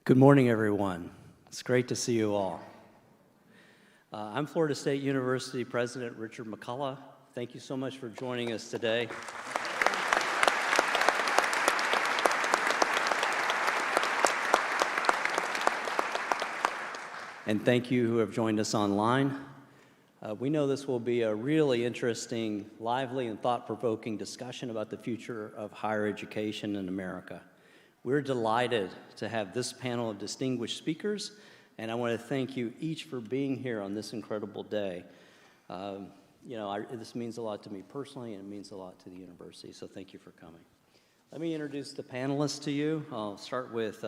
Good morning, everyone. It's great to see you all. I'm Florida State University President Richard McCullough. Thank you so much for joining us today. And thank you who have joined us online. We know this will be a really interesting, lively, and thought-provoking discussion about the future of higher education in America. We're delighted to have this panel of distinguished speakers, and I want to thank you each for being here on this incredible day. This means a lot to me personally, and it means a lot to the university, so thank you for coming. Let me introduce the panelists to you. I'll start with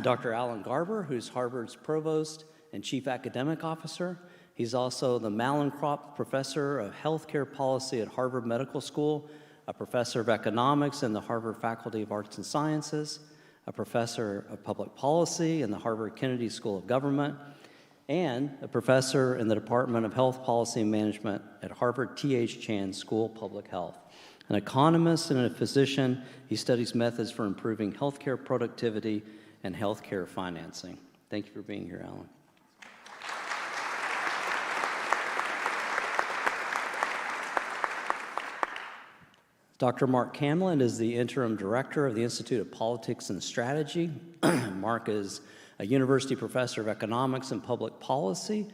Dr. Alan Garber, who's Harvard's Provost and Chief Academic Officer. He's also the Mallinckrodt Professor of Healthcare Policy at Harvard Medical School, a professor of economics in the Harvard Faculty of Arts and Sciences, a professor of public policy in the Harvard Kennedy School of Government, and a professor in the Department of Health Policy and Management at Harvard T.H. Chan School of Public Health. An economist and a physician, he studies methods for improving healthcare productivity and healthcare financing. Thank you for being here, Alan. Dr. Mark Camlin is the interim director of the Institute of Politics and Strategy. Mark is a university professor of economics and public policy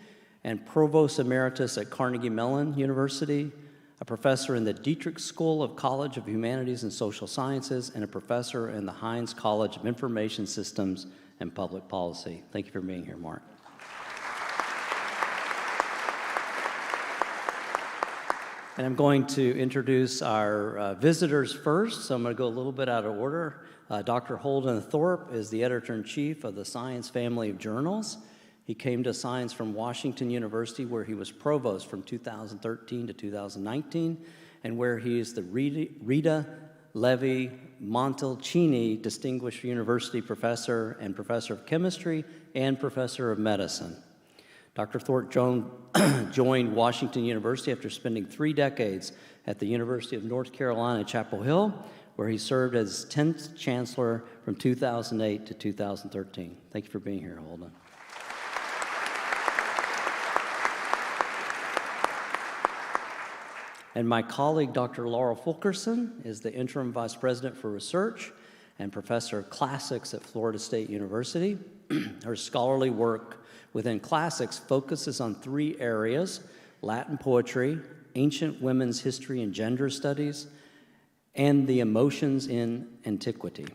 and provost emeritus at Carnegie Mellon University, a professor in the Dietrich School of College of Humanities and Social Sciences, and a professor in the Heinz College of Information Systems and Public Policy. Thank you for being here, Mark. And I'm going to introduce our visitors first, so I'm going to go a little bit out of order. Dr. Holden Thorpe is the editor-in-chief of the Science family of journals. He came to Science from Washington University, where he was provost from 2013 to 2019, and where he is the Rita Levi Montalcini Distinguished University Professor and Professor of Chemistry and Professor of Medicine. Dr. Thorpe joined Washington University after spending 3 decades at the University of North Carolina at Chapel Hill, where he served as 10th Chancellor from 2008 to 2013. Thank you for being here, Holden. And my colleague, Dr. Laura Fulkerson, is the Interim Vice President for Research and Professor of Classics at Florida State University. Her scholarly work within classics focuses on 3 areas: Latin poetry, ancient women's history and gender studies, and the emotions in antiquity.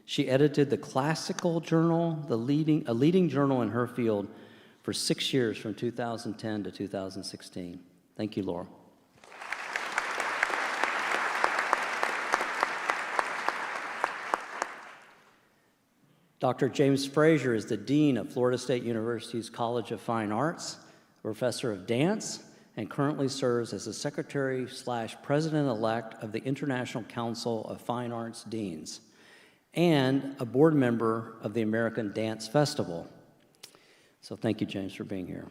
She edited the Classical Journal, a leading journal in her field, for 6 years from 2010 to 2016. Thank you, Laura. Dr. James Frazier is the Dean of Florida State University's College of Fine Arts, a professor of dance, and currently serves as the Secretary/President-elect of the International Council of Fine Arts Deans, and a board member of the American Dance Festival. So thank you, James, for being here.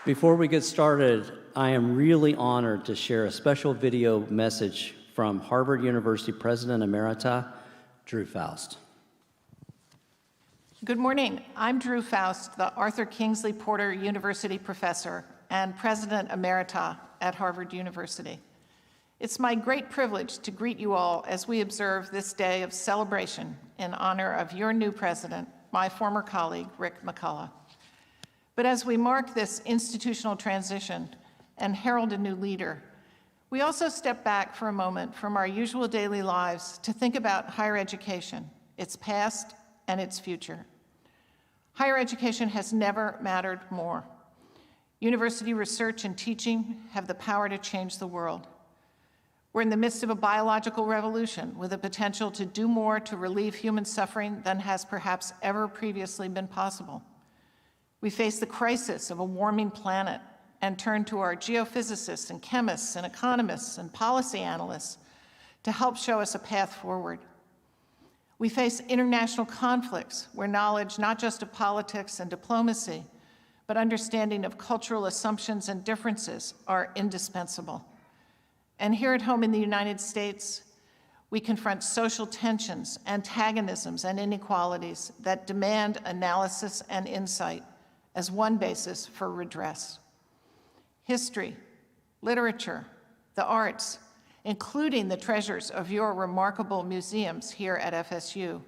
Before we get started, I am really honored to share a special video message from Harvard University President Emerita, Drew Faust. Good morning. I'm Drew Faust, the Arthur Kingsley Porter University Professor and President Emerita at Harvard University. It's my great privilege to greet you all as we observe this day of celebration in honor of your new president, my former colleague, Rick McCullough. But as we mark this institutional transition and herald a new leader, we also step back for a moment from our usual daily lives to think about higher education, its past and its future. Higher education has never mattered more. University research and teaching have the power to change the world. We're in the midst of a biological revolution with the potential to do more to relieve human suffering than has perhaps ever previously been possible. We face the crisis of a warming planet and turn to our geophysicists and chemists and economists and policy analysts to help show us a path forward. We face international conflicts where knowledge not just of politics and diplomacy, but understanding of cultural assumptions and differences are indispensable. And here at home in the United States, we confront social tensions, antagonisms, and inequalities that demand analysis and insight as one basis for redress. History, literature, the arts, including the treasures of your remarkable museums here at FSU,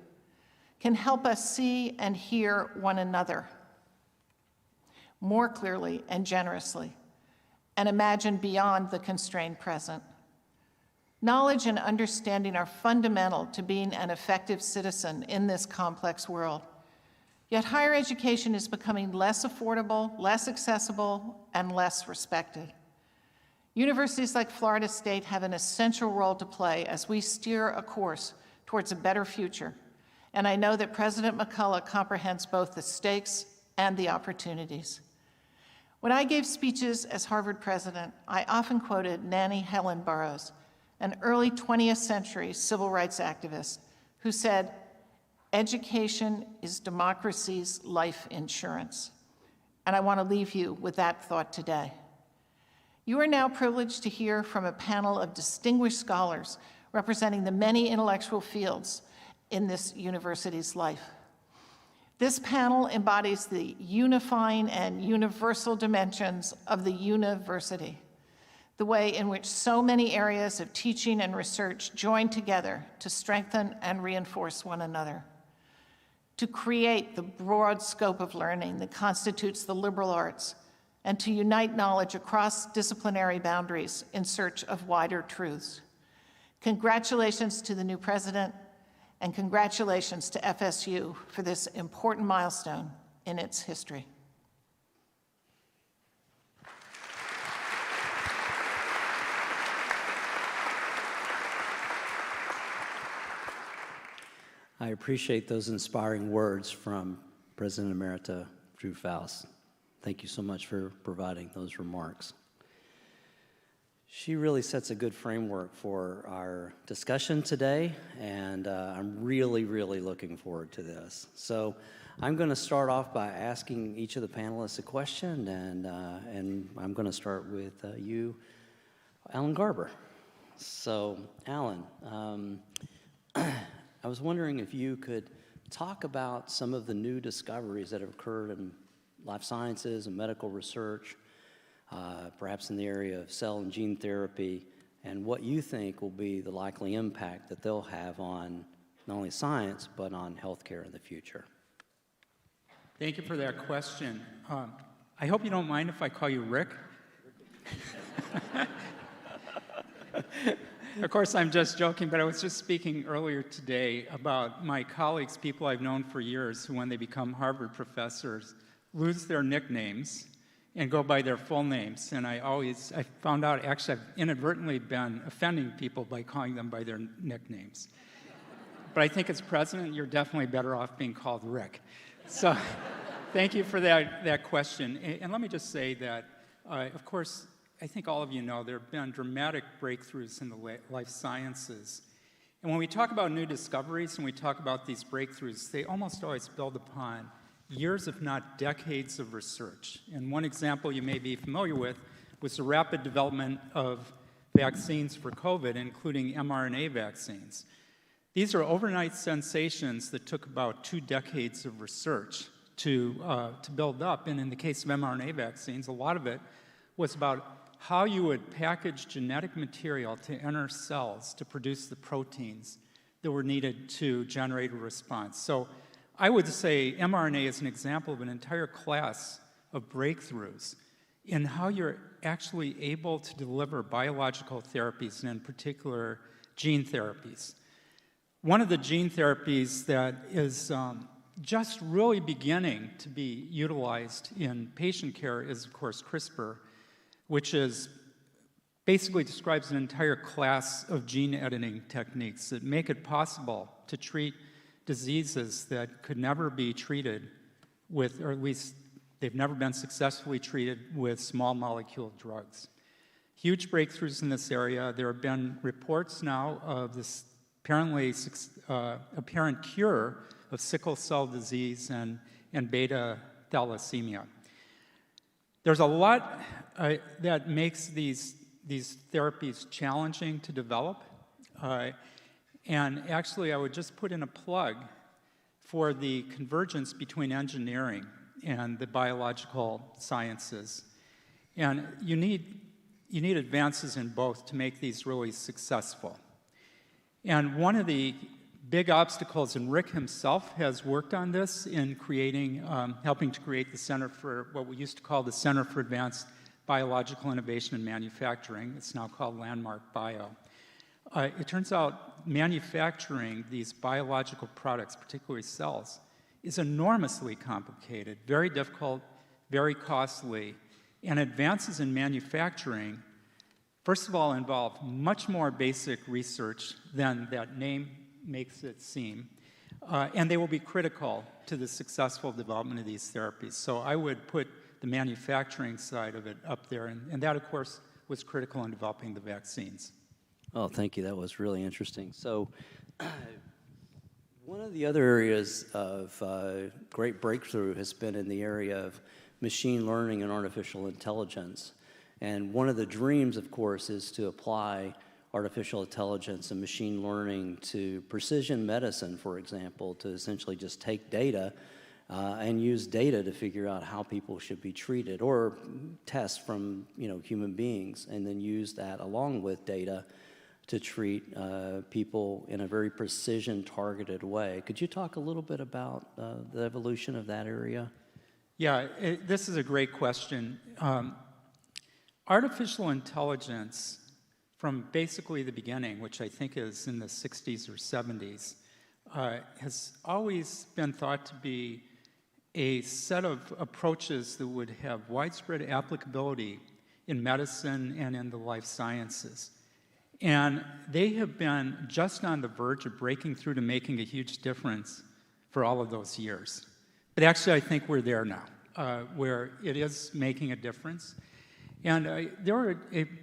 can help us see and hear one another more clearly and generously, and imagine beyond the constrained present. Knowledge and understanding are fundamental to being an effective citizen in this complex world. Yet higher education is becoming less affordable, less accessible, and less respected. Universities like Florida State have an essential role to play as we steer a course towards a better future, and I know that President McCullough comprehends both the stakes and the opportunities. When I gave speeches as Harvard president, I often quoted Nannie Helen Burroughs, an early 20th century civil rights activist who said, "Education is democracy's life insurance." And I want to leave you with that thought today. You are now privileged to hear from a panel of distinguished scholars representing the many intellectual fields in this university's life. This panel embodies the unifying and universal dimensions of the university, the way in which so many areas of teaching and research join together to strengthen and reinforce one another, to create the broad scope of learning that constitutes the liberal arts, and to unite knowledge across disciplinary boundaries in search of wider truths. Congratulations to the new president, and congratulations to FSU for this important milestone in its history. I appreciate those inspiring words from President Emerita Drew Faust. Thank you so much for providing those remarks. She really sets a good framework for our discussion today, and I'm really looking forward to this. So I'm going to start off by asking each of the panelists a question, and I'm going to start with you, Alan Garber. So, Alan, I was wondering if you could talk about some of the new discoveries that have occurred in life sciences and medical research, perhaps in the area of cell and gene therapy, and what you think will be the likely impact that they'll have on not only science, but on healthcare in the future. Thank you for that question. I hope you don't mind if I call you Rick. Of course, I'm just joking, but I was just speaking earlier today about my colleagues, people I've known for years, who when they become Harvard professors, lose their nicknames and go by their full names. And I found out, actually, I've inadvertently been offending people by calling them by their nicknames. But I think as president, you're definitely better off being called Rick. So thank you for that question. And let me just say that, of course, I think all of you know there have been dramatic breakthroughs in the life sciences. And when we talk about new discoveries and we talk about these breakthroughs, they almost always build upon years, if not decades, of research. And one example you may be familiar with was the rapid development of vaccines for COVID, including mRNA vaccines. These are overnight sensations that took about 2 decades of research to build up. And in the case of mRNA vaccines, a lot of it was about how you would package genetic material to enter cells to produce the proteins that were needed to generate a response. So I would say mRNA is an example of an entire class of breakthroughs in how you're actually able to deliver biological therapies, and in particular, gene therapies. One of the gene therapies that is just really beginning to be utilized in patient care is, of course, CRISPR, which basically describes an entire class of gene editing techniques that make it possible to treat diseases that could never be treated with, or at least they've never been successfully treated with, small molecule drugs. Huge breakthroughs in this area. There have been reports now of this apparent cure of sickle cell disease and beta thalassemia. There's a lot that makes these these therapies challenging to develop. And actually, I would just put in a plug for the convergence between engineering and the biological sciences. And you need advances in both to make these really successful. And one of the big obstacles, and Rick himself has worked on this in creating, helping to create the Center for what we used to call the Center for Advanced Biological Innovation and Manufacturing. It's now called Landmark Bio. It turns out manufacturing these biological products, particularly cells, is enormously complicated, very difficult, very costly, and advances in manufacturing, first of all, involve much more basic research than that name makes it seem, and they will be critical to the successful development of these therapies. So I would put the manufacturing side of it up there, and that, of course, was critical in developing the vaccines. Oh, thank you. That was really interesting. So one of the other areas of great breakthrough has been in the area of machine learning and artificial intelligence. And one of the dreams, of course, is to apply artificial intelligence and machine learning to precision medicine, for example, to essentially just take data and use data to figure out how people should be treated, or tests from human beings, and then use that along with data to treat people in a very precision, targeted way. Could you talk a little bit about the evolution of that area? Yeah, this is a great question. Artificial intelligence, from basically the beginning, which I think is in the 60s or 70s, has always been thought to be a set of approaches that would have widespread applicability in medicine and in the life sciences. And they have been just on the verge of breaking through to making a huge difference for all of those years. But actually, I think we're there now, where it is making a difference. And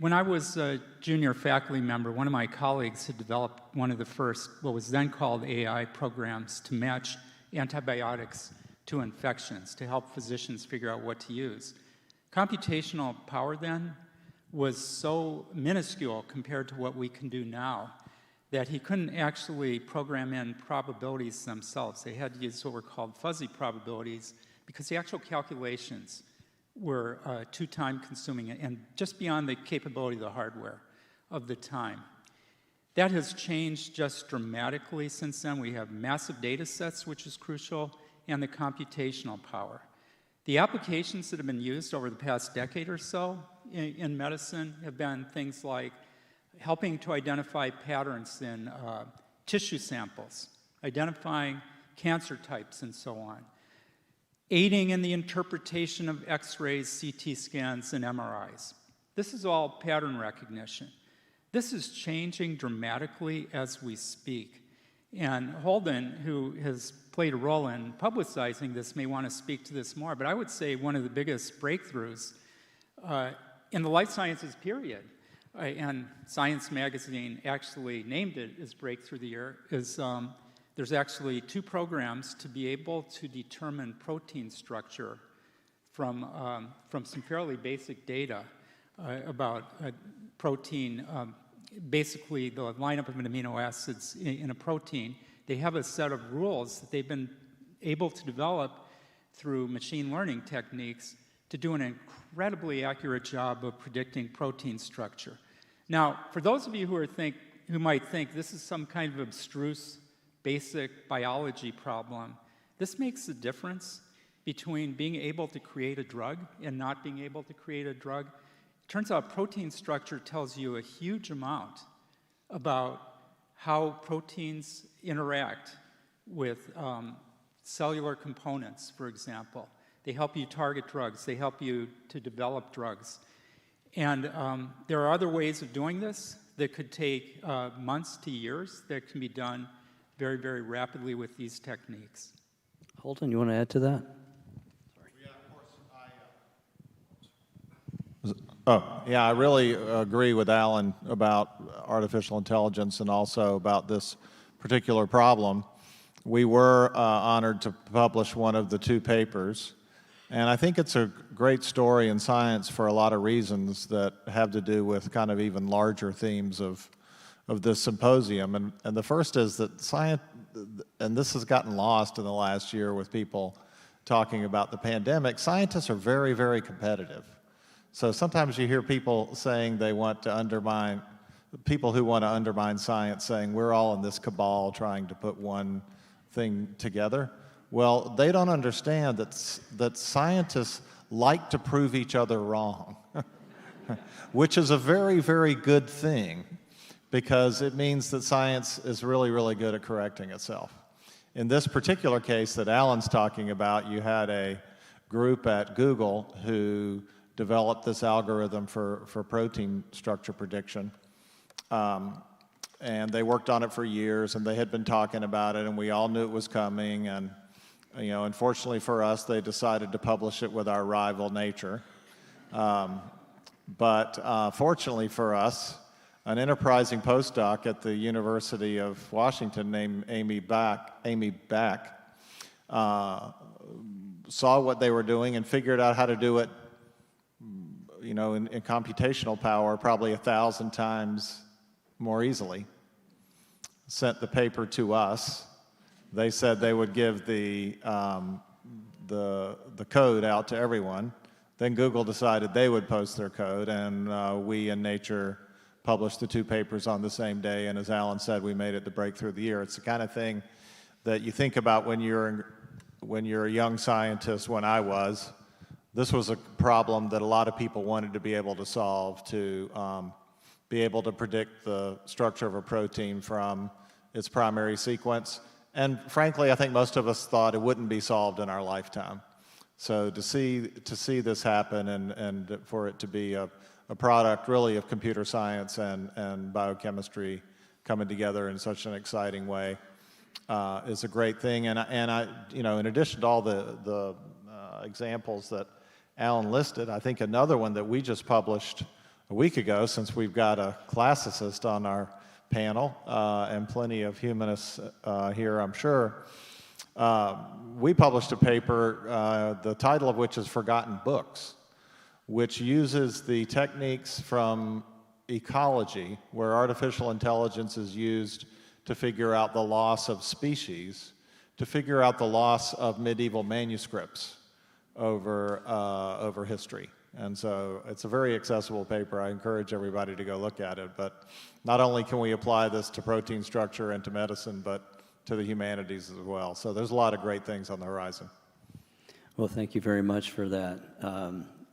when I was a junior faculty member, one of my colleagues had developed one of the first, what was then called AI programs, to match antibiotics to infections, to help physicians figure out what to use. Computational power then was so minuscule compared to what we can do now that he couldn't actually program in probabilities themselves. They had to use what were called fuzzy probabilities because the actual calculations were too time-consuming and just beyond the capability of the hardware of the time. That has changed just dramatically since then. We have massive data sets, which is crucial, and the computational power. The applications that have been used over the past decade or so in medicine have been things like helping to identify patterns in tissue samples, identifying cancer types, and so on, aiding in the interpretation of X-rays, CT scans, and MRIs. This is all pattern recognition. This is changing dramatically as we speak. And Holden, who has played a role in publicizing this, may want to speak to this more, but I would say one of the biggest breakthroughs in the life sciences period, and Science magazine actually named it as Breakthrough of the Year, is there's actually 2 programs to be able to determine protein structure from some fairly basic data about protein, basically the lineup of amino acids in a protein. They have a set of rules that they've been able to develop through machine learning techniques to do an incredibly accurate job of predicting protein structure. Now, for those of you who might think this is some kind of abstruse basic biology problem, this makes the difference between being able to create a drug and not being able to create a drug. It turns out protein structure tells you a huge amount about how proteins interact with cellular components, for example. They help you target drugs. They help you to develop drugs. And there are other ways of doing this that could take months to years that can be done very, very rapidly with these techniques. Holden, you want to add to that? I really agree with Alan about artificial intelligence and also about this particular problem. We were honored to publish one of the 2 papers, And I think it's a great story in science for a lot of reasons that have to do with kind of even larger themes of this symposium. And the first is that science, and this has gotten lost in the last year with people talking about the pandemic, scientists are very, very competitive. So sometimes you hear people saying they want to undermine, people who want to undermine science saying we're all in this cabal trying to put one thing together. Well, they don't understand that scientists like to prove each other wrong, which is a very, very good thing because it means that science is really, really good at correcting itself. In this particular case that Alan's talking about, you had a group at Google who developed this algorithm for protein structure prediction. And they worked on it for years, and they had been talking about it, and we all knew it was coming. And unfortunately for us, they decided to publish it with our rival Nature. But fortunately for us, an enterprising postdoc at the University of Washington named Amy Back saw what they were doing and figured out how to do it, in computational power, probably 1,000 times more easily. Sent the paper to us. They said they would give the code out to everyone. Then Google decided they would post their code, and we in Nature published the 2 papers on the same day, and as Alan said, we made it the breakthrough of the year. It's the kind of thing that you think about when you're a young scientist. When I was, this was a problem that a lot of people wanted to be able to solve, to be able to predict the structure of a protein from its primary sequence. And frankly, I think most of us thought it wouldn't be solved in our lifetime. So to see this happen and for it to be a product really of computer science and biochemistry coming together in such an exciting way is a great thing. And I in addition to all the examples that Alan listed, I think another one that we just published a week ago, since we've got a classicist on our panel and plenty of humanists here, I'm sure, we published a paper, the title of which is Forgotten Books, which uses the techniques from ecology, where artificial intelligence is used to figure out the loss of species, to figure out the loss of medieval manuscripts over history. And so it's a very accessible paper. I encourage everybody to go look at it. But not only can we apply this to protein structure and to medicine, but to the humanities as well. So there's a lot of great things on the horizon. Well, thank you very much for that.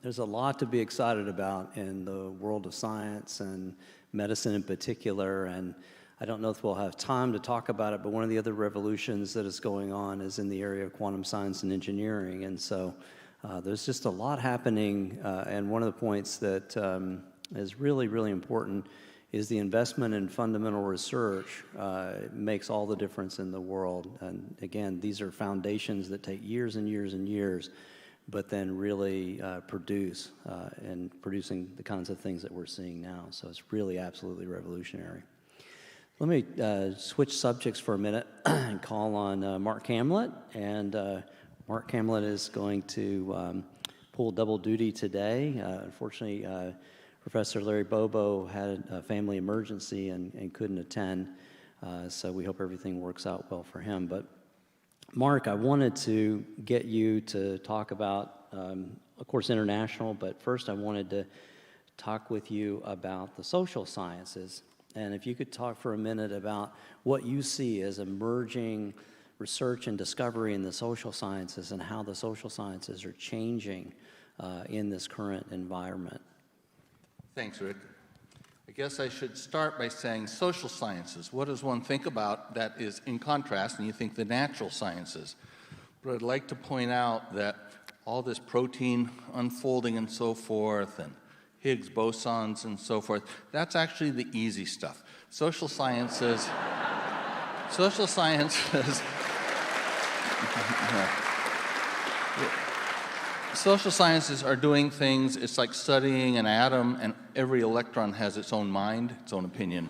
There's a lot to be excited about in the world of science and medicine in particular, and I don't know if we'll have time to talk about it, but one of the other revolutions that is going on is in the area of quantum science and engineering, and so there's just a lot happening, and one of the points that is really, really important is the investment in fundamental research makes all the difference in the world. And again, these are foundations that take years and years and years, but then really produce and producing the kinds of things that we're seeing now. So it's really absolutely revolutionary. Let me switch subjects for a minute and call on Mark Hamlet. And Mark Hamlet is going to pull double duty today. Unfortunately, Professor Larry Bobo had a family emergency and couldn't attend, so we hope everything works out well for him. But Mark, I wanted to get you to talk about, of course, international, but first I wanted to talk with you about the social sciences. And if you could talk for a minute about what you see as emerging research and discovery in the social sciences and how the social sciences are changing in this current environment. Thanks, Rick. I guess I should start by saying social sciences. What does one think about that is in contrast, and you think the natural sciences? But I'd like to point out that all this protein unfolding and so forth, and Higgs bosons and so forth, that's actually the easy stuff. Social sciences, social sciences are doing things, it's like studying an atom, and every electron has its own mind, its own opinion.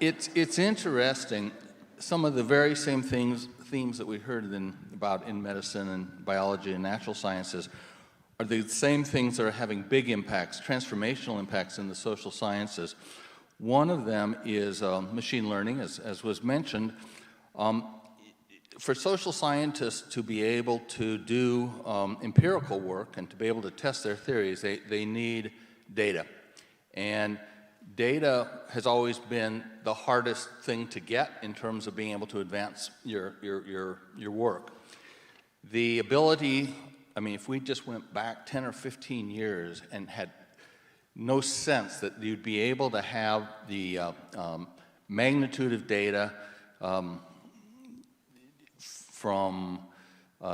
It's interesting. some of the very same themes that we heard about in medicine and biology and natural sciences are the same things that are having big impacts, transformational impacts in the social sciences. One of them is machine learning, as was mentioned. For social scientists to be able to do empirical work and to be able to test their theories, they need data. And data has always been the hardest thing to get in terms of being able to advance your work. The ability, I mean, if we just went back 10 or 15 years and had no sense that you'd be able to have the magnitude of data from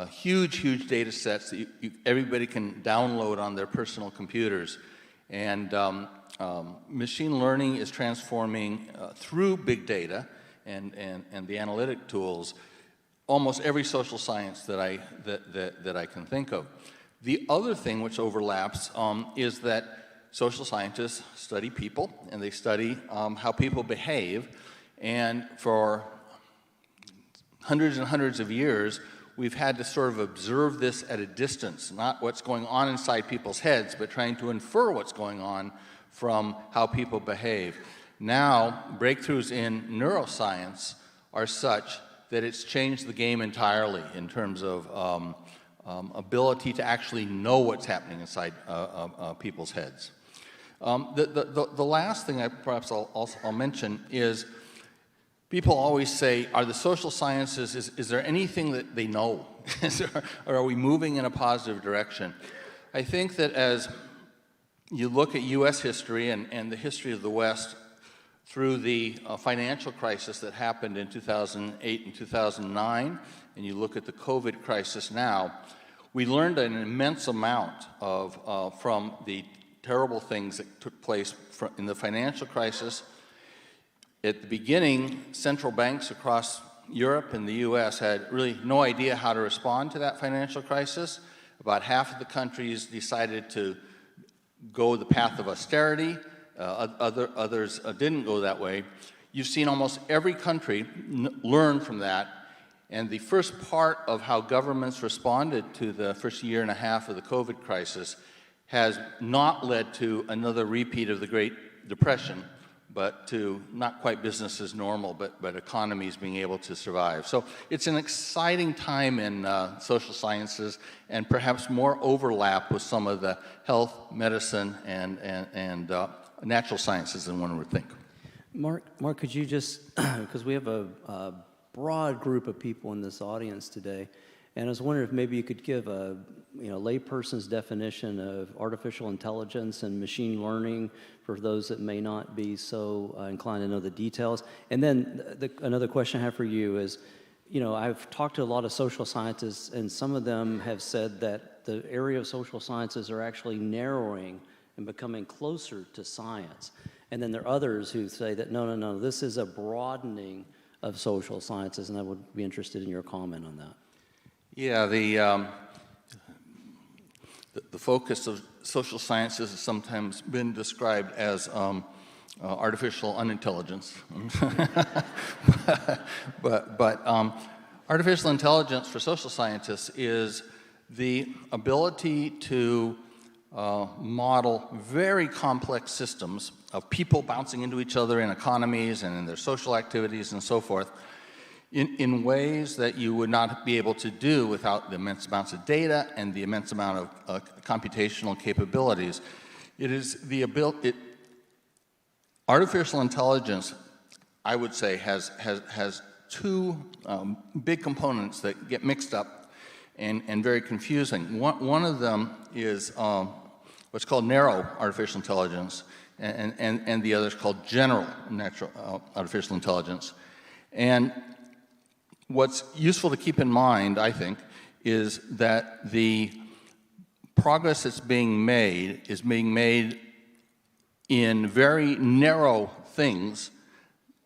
huge data sets that everybody can download on their personal computers. And machine learning is transforming through big data and the analytic tools almost every social science that I can think of. The other thing which overlaps is that social scientists study people, and they study how people behave. And for hundreds and hundreds of years, we've had to sort of observe this at a distance, not what's going on inside people's heads, but trying to infer what's going on from how people behave. Now, breakthroughs in neuroscience are such that it's changed the game entirely in terms of ability to actually know what's happening inside people's heads. The last thing I'll mention is people always say, are the social sciences, is there anything that they know? Or are we moving in a positive direction? I think that as you look at U.S. history and the history of the West through the financial crisis that happened in 2008 and 2009, and you look at the COVID crisis now, we learned an immense amount from the terrible things that took place in the financial crisis. At the beginning, central banks across Europe and the U.S. had really no idea how to respond to that financial crisis. About half of the countries decided to go the path of austerity. Others didn't go that way. You've seen almost every country learn from that. And the first part of how governments responded to the first year and a half of the COVID crisis has not led to another repeat of the Great Depression, but to not quite business as normal, but economies being able to survive. So it's an exciting time in social sciences, and perhaps more overlap with some of the health, medicine, and natural sciences than one would think. Mark, could you just, because we have a broad group of people in this audience today, and I was wondering if maybe you could give a layperson's definition of artificial intelligence and machine learning for those that may not be so inclined to know the details. And then another question I have for you is, I've talked to a lot of social scientists, and some of them have said that the area of social sciences are actually narrowing and becoming closer to science. And then there are others who say that, no, this is a broadening of social sciences, and I would be interested in your comment on that. Yeah, the focus of social sciences has sometimes been described as artificial unintelligence. but artificial intelligence for social scientists is the ability to model very complex systems of people bouncing into each other in economies and in their social activities and so forth in ways that you would not be able to do without the immense amounts of data and the immense amount of computational capabilities. It is the ability, artificial intelligence, I would say, has two big components that get mixed up and very confusing. One of them is what's called narrow artificial intelligence, and the other is called general artificial intelligence. And what's useful to keep in mind, I think, is that the progress that's being made is being made in very narrow things,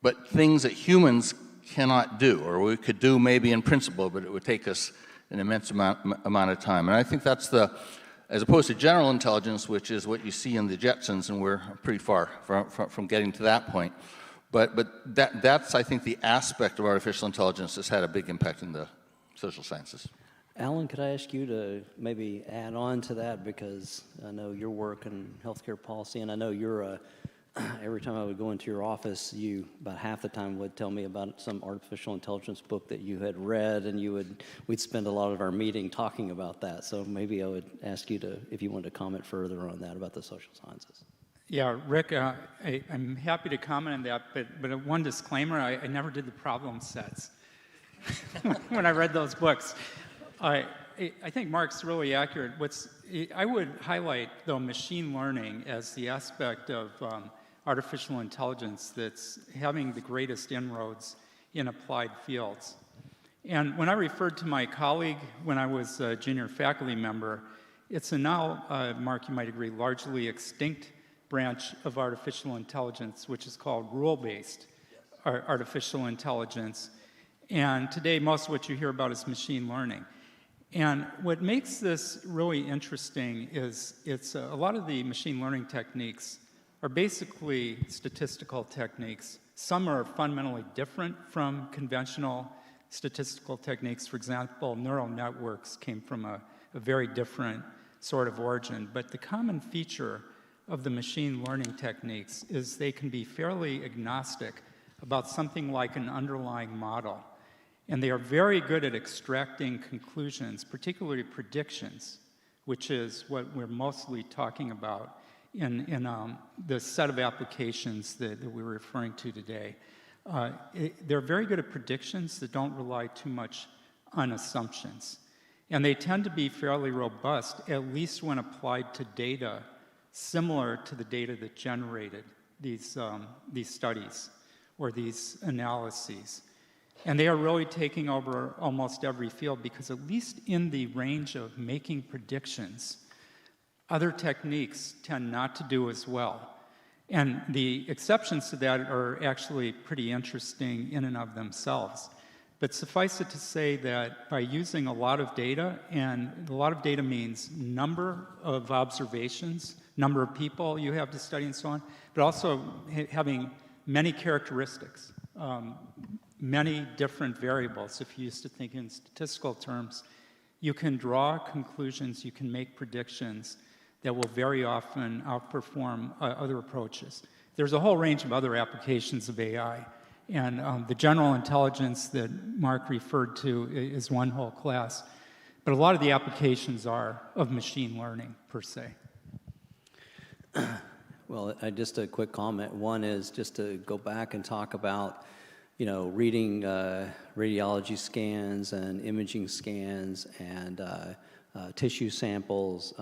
but things that humans cannot do, or we could do maybe in principle, but it would take us an immense amount of time. And I think that's as opposed to general intelligence, which is what you see in the Jetsons, and we're pretty far from getting to that point. But that's, I think, the aspect of artificial intelligence that's had a big impact in the social sciences. Alan, could I ask you to maybe add on to that, because I know your work in healthcare policy, and I know you're every time I would go into your office, you about half the time would tell me about some artificial intelligence book that you had read, and we'd spend a lot of our meeting talking about that. So maybe I would ask you to, if you wanted to comment further on that about the social sciences. Yeah, Rick, I'm happy to comment on that, but one disclaimer, I never did the problem sets when I read those books. I think Mark's really accurate. I would highlight, though, machine learning as the aspect of artificial intelligence that's having the greatest inroads in applied fields. And when I referred to my colleague when I was a junior faculty member, it's a now, Mark, you might agree, largely extinct branch of artificial intelligence, which is called rule-based artificial intelligence. And today, most of what you hear about is machine learning. And what makes this really interesting is a lot of the machine learning techniques are basically statistical techniques. Some are fundamentally different from conventional statistical techniques. For example, neural networks came from a very different sort of origin. But the common feature of the machine learning techniques is they can be fairly agnostic about something like an underlying model. And they are very good at extracting conclusions, particularly predictions, which is what we're mostly talking about in the set of applications that we're referring to today. They're very good at predictions that don't rely too much on assumptions. And they tend to be fairly robust, at least when applied to data similar to the data that generated these studies or these analyses. And they are really taking over almost every field, because at least in the range of making predictions, other techniques tend not to do as well. And the exceptions to that are actually pretty interesting in and of themselves. But suffice it to say that by using a lot of data, and a lot of data means number of observations, number of people you have to study and so on, but also having many characteristics, many different variables. If you used to think in statistical terms, you can draw conclusions, you can make predictions that will very often outperform other approaches. There's a whole range of other applications of AI, and the general intelligence that Mark referred to is one whole class, but a lot of the applications are of machine learning per se. Well, just a quick comment. One is just to go back and talk about, reading radiology scans and imaging scans and tissue samples.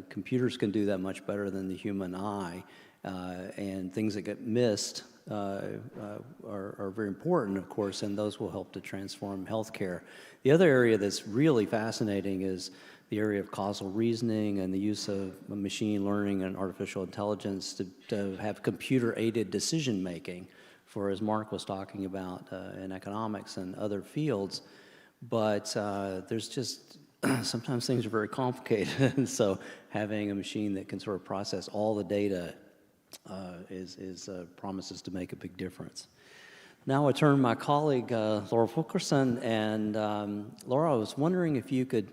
Computers can do that much better than the human eye, and things that get missed are very important, of course, and those will help to transform healthcare. The other area that's really fascinating is the area of causal reasoning and the use of machine learning and artificial intelligence to have computer-aided decision-making for, as Mark was talking about, in economics and other fields. But there's just, sometimes things are very complicated, and so having a machine that can sort of process all the data promises to make a big difference. Now I turn to my colleague, Laura Fulkerson, and Laura, I was wondering if you could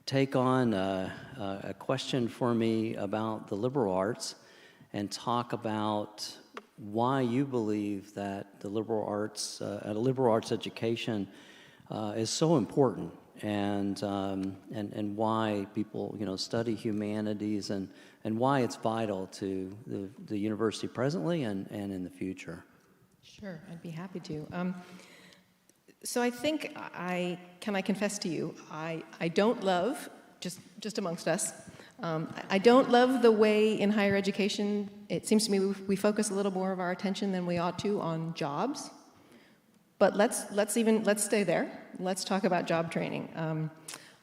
take on a question for me about the liberal arts and talk about why you believe that the liberal arts, a liberal arts education is so important, and why people study humanities, and why it's vital to the university presently and in the future. Sure, I'd be happy to. So I think I confess to you, I don't love, just amongst us, I don't love the way in higher education, it seems to me we focus a little more of our attention than we ought to on jobs. But let's stay there. Let's talk about job training.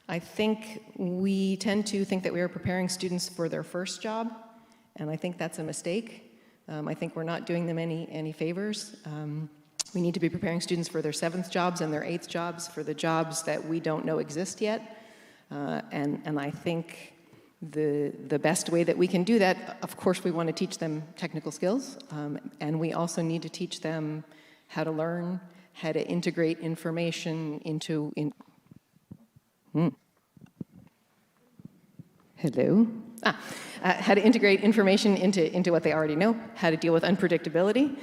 I think we tend to think that we are preparing students for their first job, and I think that's a mistake. I think we're not doing them any favors. We need to be preparing students for their 7th jobs and their 8th jobs, for the jobs that we don't know exist yet. And I think the best way that we can do that, of course, we want to teach them technical skills, and we also need to teach them how to learn, how to integrate information into. Hello? How to integrate information into what they already know, how to deal with unpredictability,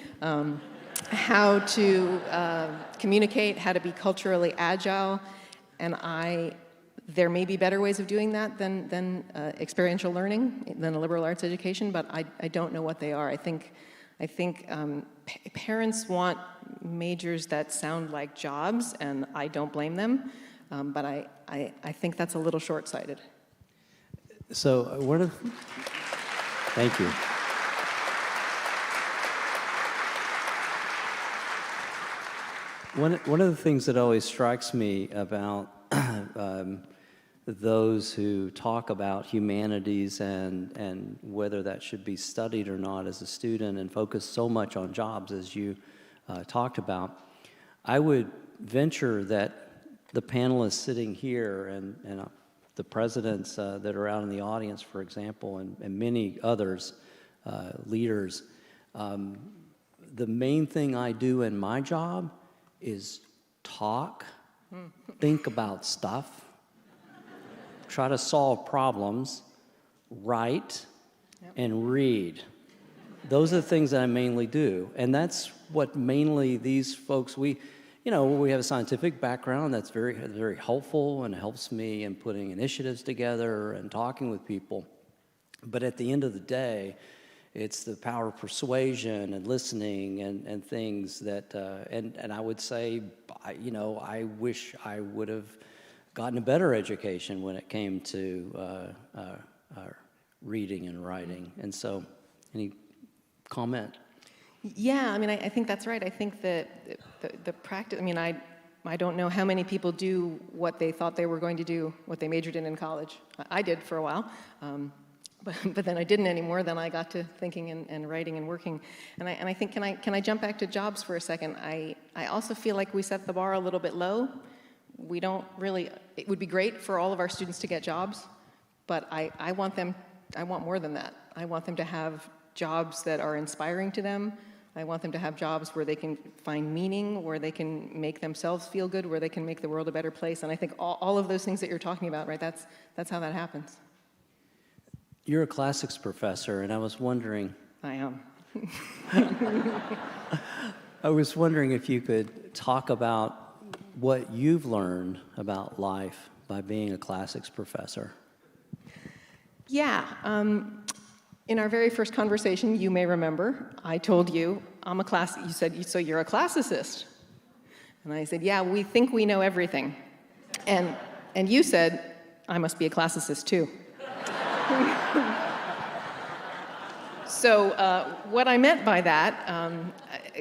how to communicate, how to be culturally agile, and there may be better ways of doing that than experiential learning, than a liberal arts education, but I don't know what they are. I think parents want majors that sound like jobs, and I don't blame them, but I think that's a little short-sighted. So thank you. One of the things that always strikes me about those who talk about humanities and whether that should be studied or not as a student and focus so much on jobs as you talked about, I would venture that the panelists sitting here and the presidents that are out in the audience, for example, and many others, leaders, the main thing I do in my job is talk, think about stuff, try to solve problems, write, and read. Those are the things that I mainly do. And that's what mainly these folks, we have a scientific background that's very, very helpful and helps me in putting initiatives together and talking with people. But at the end of the day, it's the power of persuasion and listening and things that, and I would say, I wish I would have gotten a better education when it came to reading and writing. And so, any comment? Yeah, I mean, I think that's right. I think that the practice, I mean, I don't know how many people do what they thought they were going to do, what they majored in college. I did for a while, but then I didn't anymore. Then I got to thinking and writing and working. And I think, can I jump back to jobs for a second? I also feel like we set the bar a little bit low. We don't really, it would be great for all of our students to get jobs, but I want more than that. I want them to have jobs that are inspiring to them. I want them to have jobs where they can find meaning, where they can make themselves feel good, where they can make the world a better place. And I think all of those things that you're talking about, right, that's how that happens. You're a classics professor, and I was wondering... I am. I was wondering if you could talk about what you've learned about life by being a classics professor. Yeah. In our very first conversation, you may remember, I told you, you said, so you're a classicist. And I said, yeah, we think we know everything. And you said, I must be a classicist too. So what I meant by that,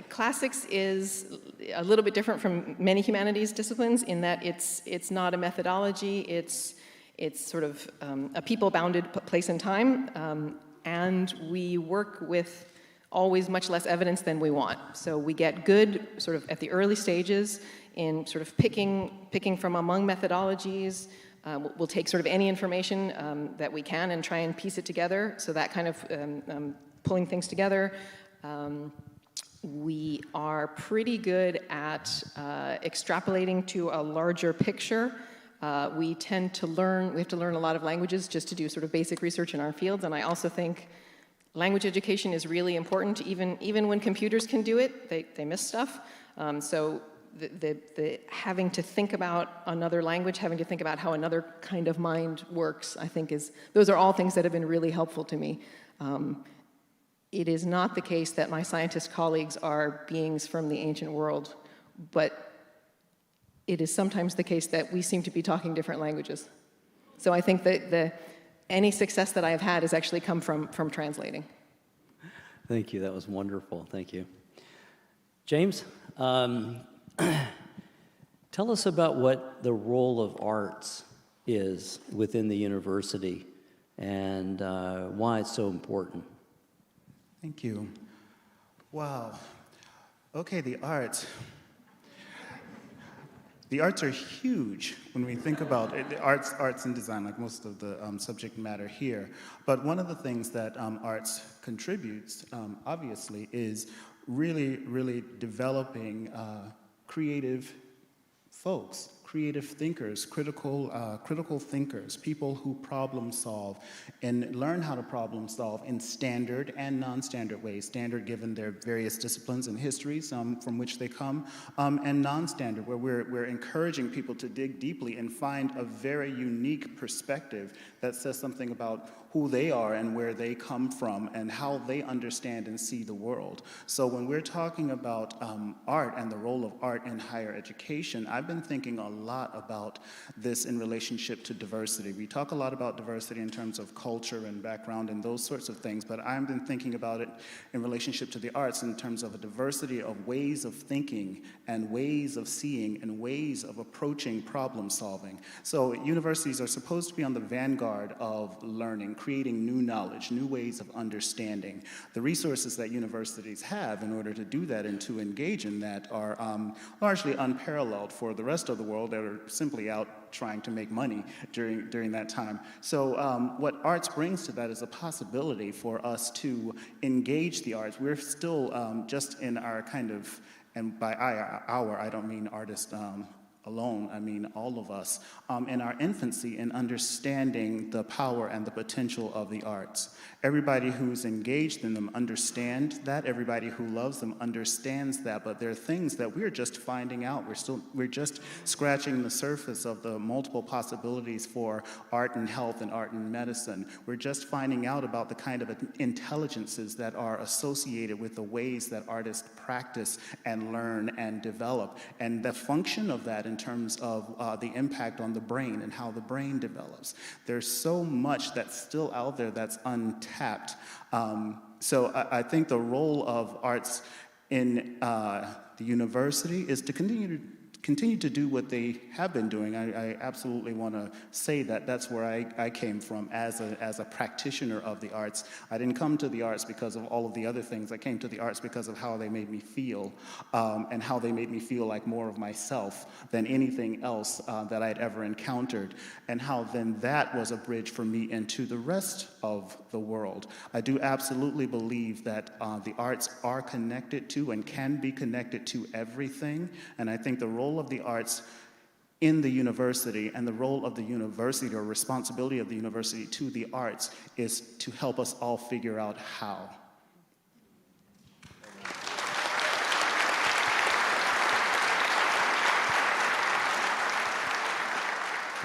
classics is a little bit different from many humanities disciplines in that it's not a methodology, it's sort of a people-bounded place and time, and we work with always much less evidence than we want. So we get good sort of at the early stages in sort of picking from among methodologies. We'll take sort of any information that we can and try and piece it together. So that kind of pulling things together. We are pretty good at extrapolating to a larger picture. We have to learn a lot of languages just to do sort of basic research in our fields. And I also think language education is really important. Even when computers can do it, they miss stuff. So the having to think about another language, having to think about how another kind of mind works, I think those are all things that have been really helpful to me. It is not the case that my scientist colleagues are beings from the ancient world, but it is sometimes the case that we seem to be talking different languages. So I think that any success that I've had has actually come from translating. Thank you. That was wonderful. Thank you. James, tell us about what the role of arts is within the university and why it's so important. Thank you. Wow. Okay, the arts. The arts are huge when we think about it, arts and design, like most of the subject matter here. But one of the things that arts contributes, obviously, is really developing creative folks, creative thinkers, critical thinkers, people who problem solve and learn how to problem solve in standard and non-standard ways. Standard given their various disciplines and histories from which they come, and non-standard where we're encouraging people to dig deeply and find a very unique perspective that says something about who they are and where they come from and how they understand and see the world. So when we're talking about art and the role of art in higher education, I've been thinking a lot about this in relationship to diversity. We talk a lot about diversity in terms of culture and background and those sorts of things, but I've been thinking about it in relationship to the arts in terms of a diversity of ways of thinking and ways of seeing and ways of approaching problem solving. So universities are supposed to be on the vanguard of learning, creating new knowledge, new ways of understanding. The resources that universities have in order to do that and to engage in that are largely unparalleled for the rest of the world that are simply out trying to make money during that time. So what arts brings to that is a possibility for us to engage the arts. We're still just in our kind of, and by our, I don't mean artists alone, I mean all of us, in our infancy in understanding the power and the potential of the arts. Everybody who's engaged in them understands that. Everybody who loves them understands that, but there are things that we're just finding out. We're just scratching the surface of the multiple possibilities for art and health and art and medicine. We're just finding out about the kind of intelligences that are associated with the ways that artists practice and learn and develop, and the function of that in terms of the impact on the brain and how the brain develops. There's so much that's still out there that's untapped. So I think the role of arts in the university is to continue to do what they have been doing. I absolutely want to say that that's where I came from as a practitioner of the arts. I didn't come to the arts because of all of the other things. I came to the arts because of how they made me feel, and how they made me feel like more of myself than anything else that I'd ever encountered, and how then that was a bridge for me into the rest of the world. I do absolutely believe that the arts are connected to and can be connected to everything, and I think the role of the arts in the university and the role of the university or responsibility of the university to the arts is to help us all figure out how.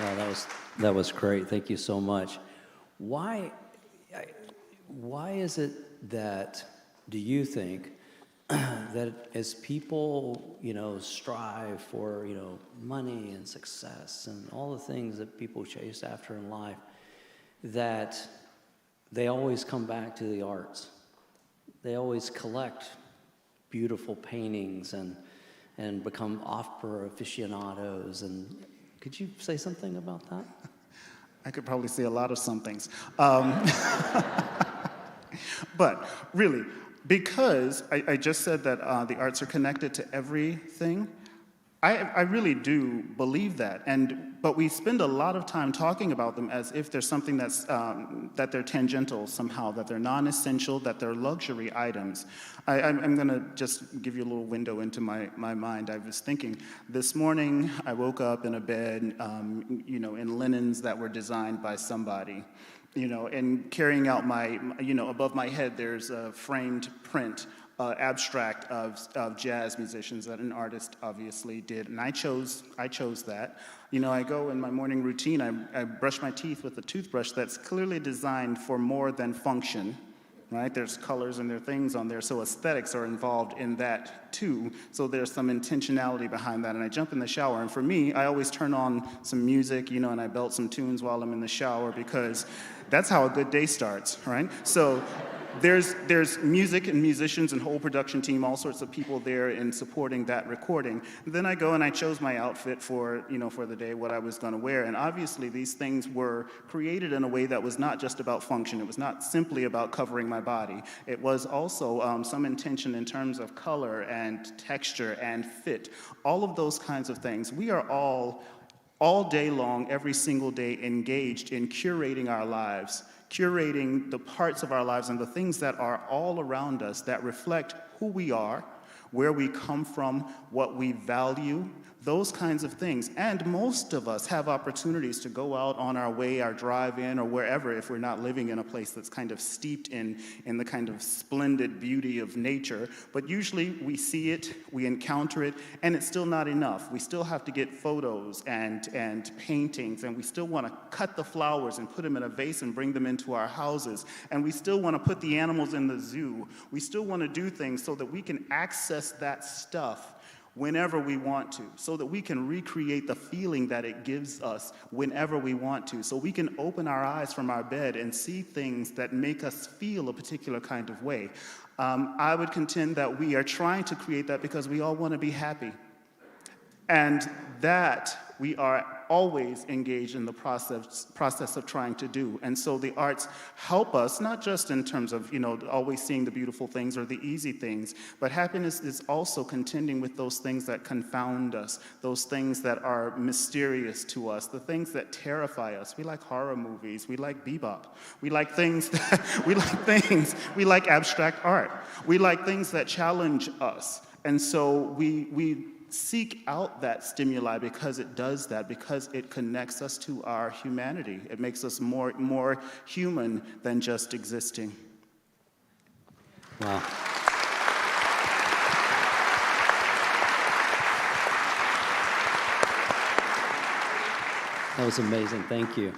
Well, that was great. Thank you so much. Why is it that, do you think, that as people, strive for, money and success and all the things that people chase after in life, that they always come back to the arts? They always collect beautiful paintings and become opera aficionados. And could you say something about that? I could probably say a lot of somethings. But really, because I just said that the arts are connected to everything, I really do believe that. But we spend a lot of time talking about them as if there's something that's that they're tangential somehow, that they're non-essential, that they're luxury items. I'm going to just give you a little window into my mind. I was thinking this morning, I woke up in a bed, in linens that were designed by somebody. And carrying out above my head, there's a framed print, abstract of jazz musicians that an artist obviously did, and I chose that. I go in my morning routine, I brush my teeth with a toothbrush that's clearly designed for more than function, right? There's colors and there are things on there, so aesthetics are involved in that too. So there's some intentionality behind that. And I jump in the shower, and for me, I always turn on some music, and I belt some tunes while I'm in the shower because that's how a good day starts, right? So there's music and musicians and whole production team, all sorts of people there in supporting that recording. And then I go and I chose my outfit for, for the day, what I was going to wear. And obviously these things were created in a way that was not just about function. It was not simply about covering my body. It was also some intention in terms of color and texture and fit, all of those kinds of things. We are all day long, every single day, engaged in curating our lives, curating the parts of our lives and the things that are all around us that reflect who we are, where we come from, what we value, those kinds of things. And most of us have opportunities to go out on our way, our drive-in, or wherever, if we're not living in a place that's kind of steeped in the kind of splendid beauty of nature. But usually we see it, we encounter it, and it's still not enough. We still have to get photos and paintings, and we still want to cut the flowers and put them in a vase and bring them into our houses. And we still want to put the animals in the zoo. We still want to do things so that we can access that stuff whenever we want to, so that we can recreate the feeling that it gives us whenever we want to, so we can open our eyes from our bed and see things that make us feel a particular kind of way. I would contend that we are trying to create that because we all want to be happy. And that we are always engaged in the process of trying to do. And so the arts help us, not just in terms of, always seeing the beautiful things or the easy things, but happiness is also contending with those things that confound us, those things that are mysterious to us, the things that terrify us. We like horror movies, we like bebop, we like we like abstract art, we like things that challenge us. And so we seek out that stimuli because it does that, because it connects us to our humanity. It makes us more human than just existing. Wow. That was amazing. Thank you.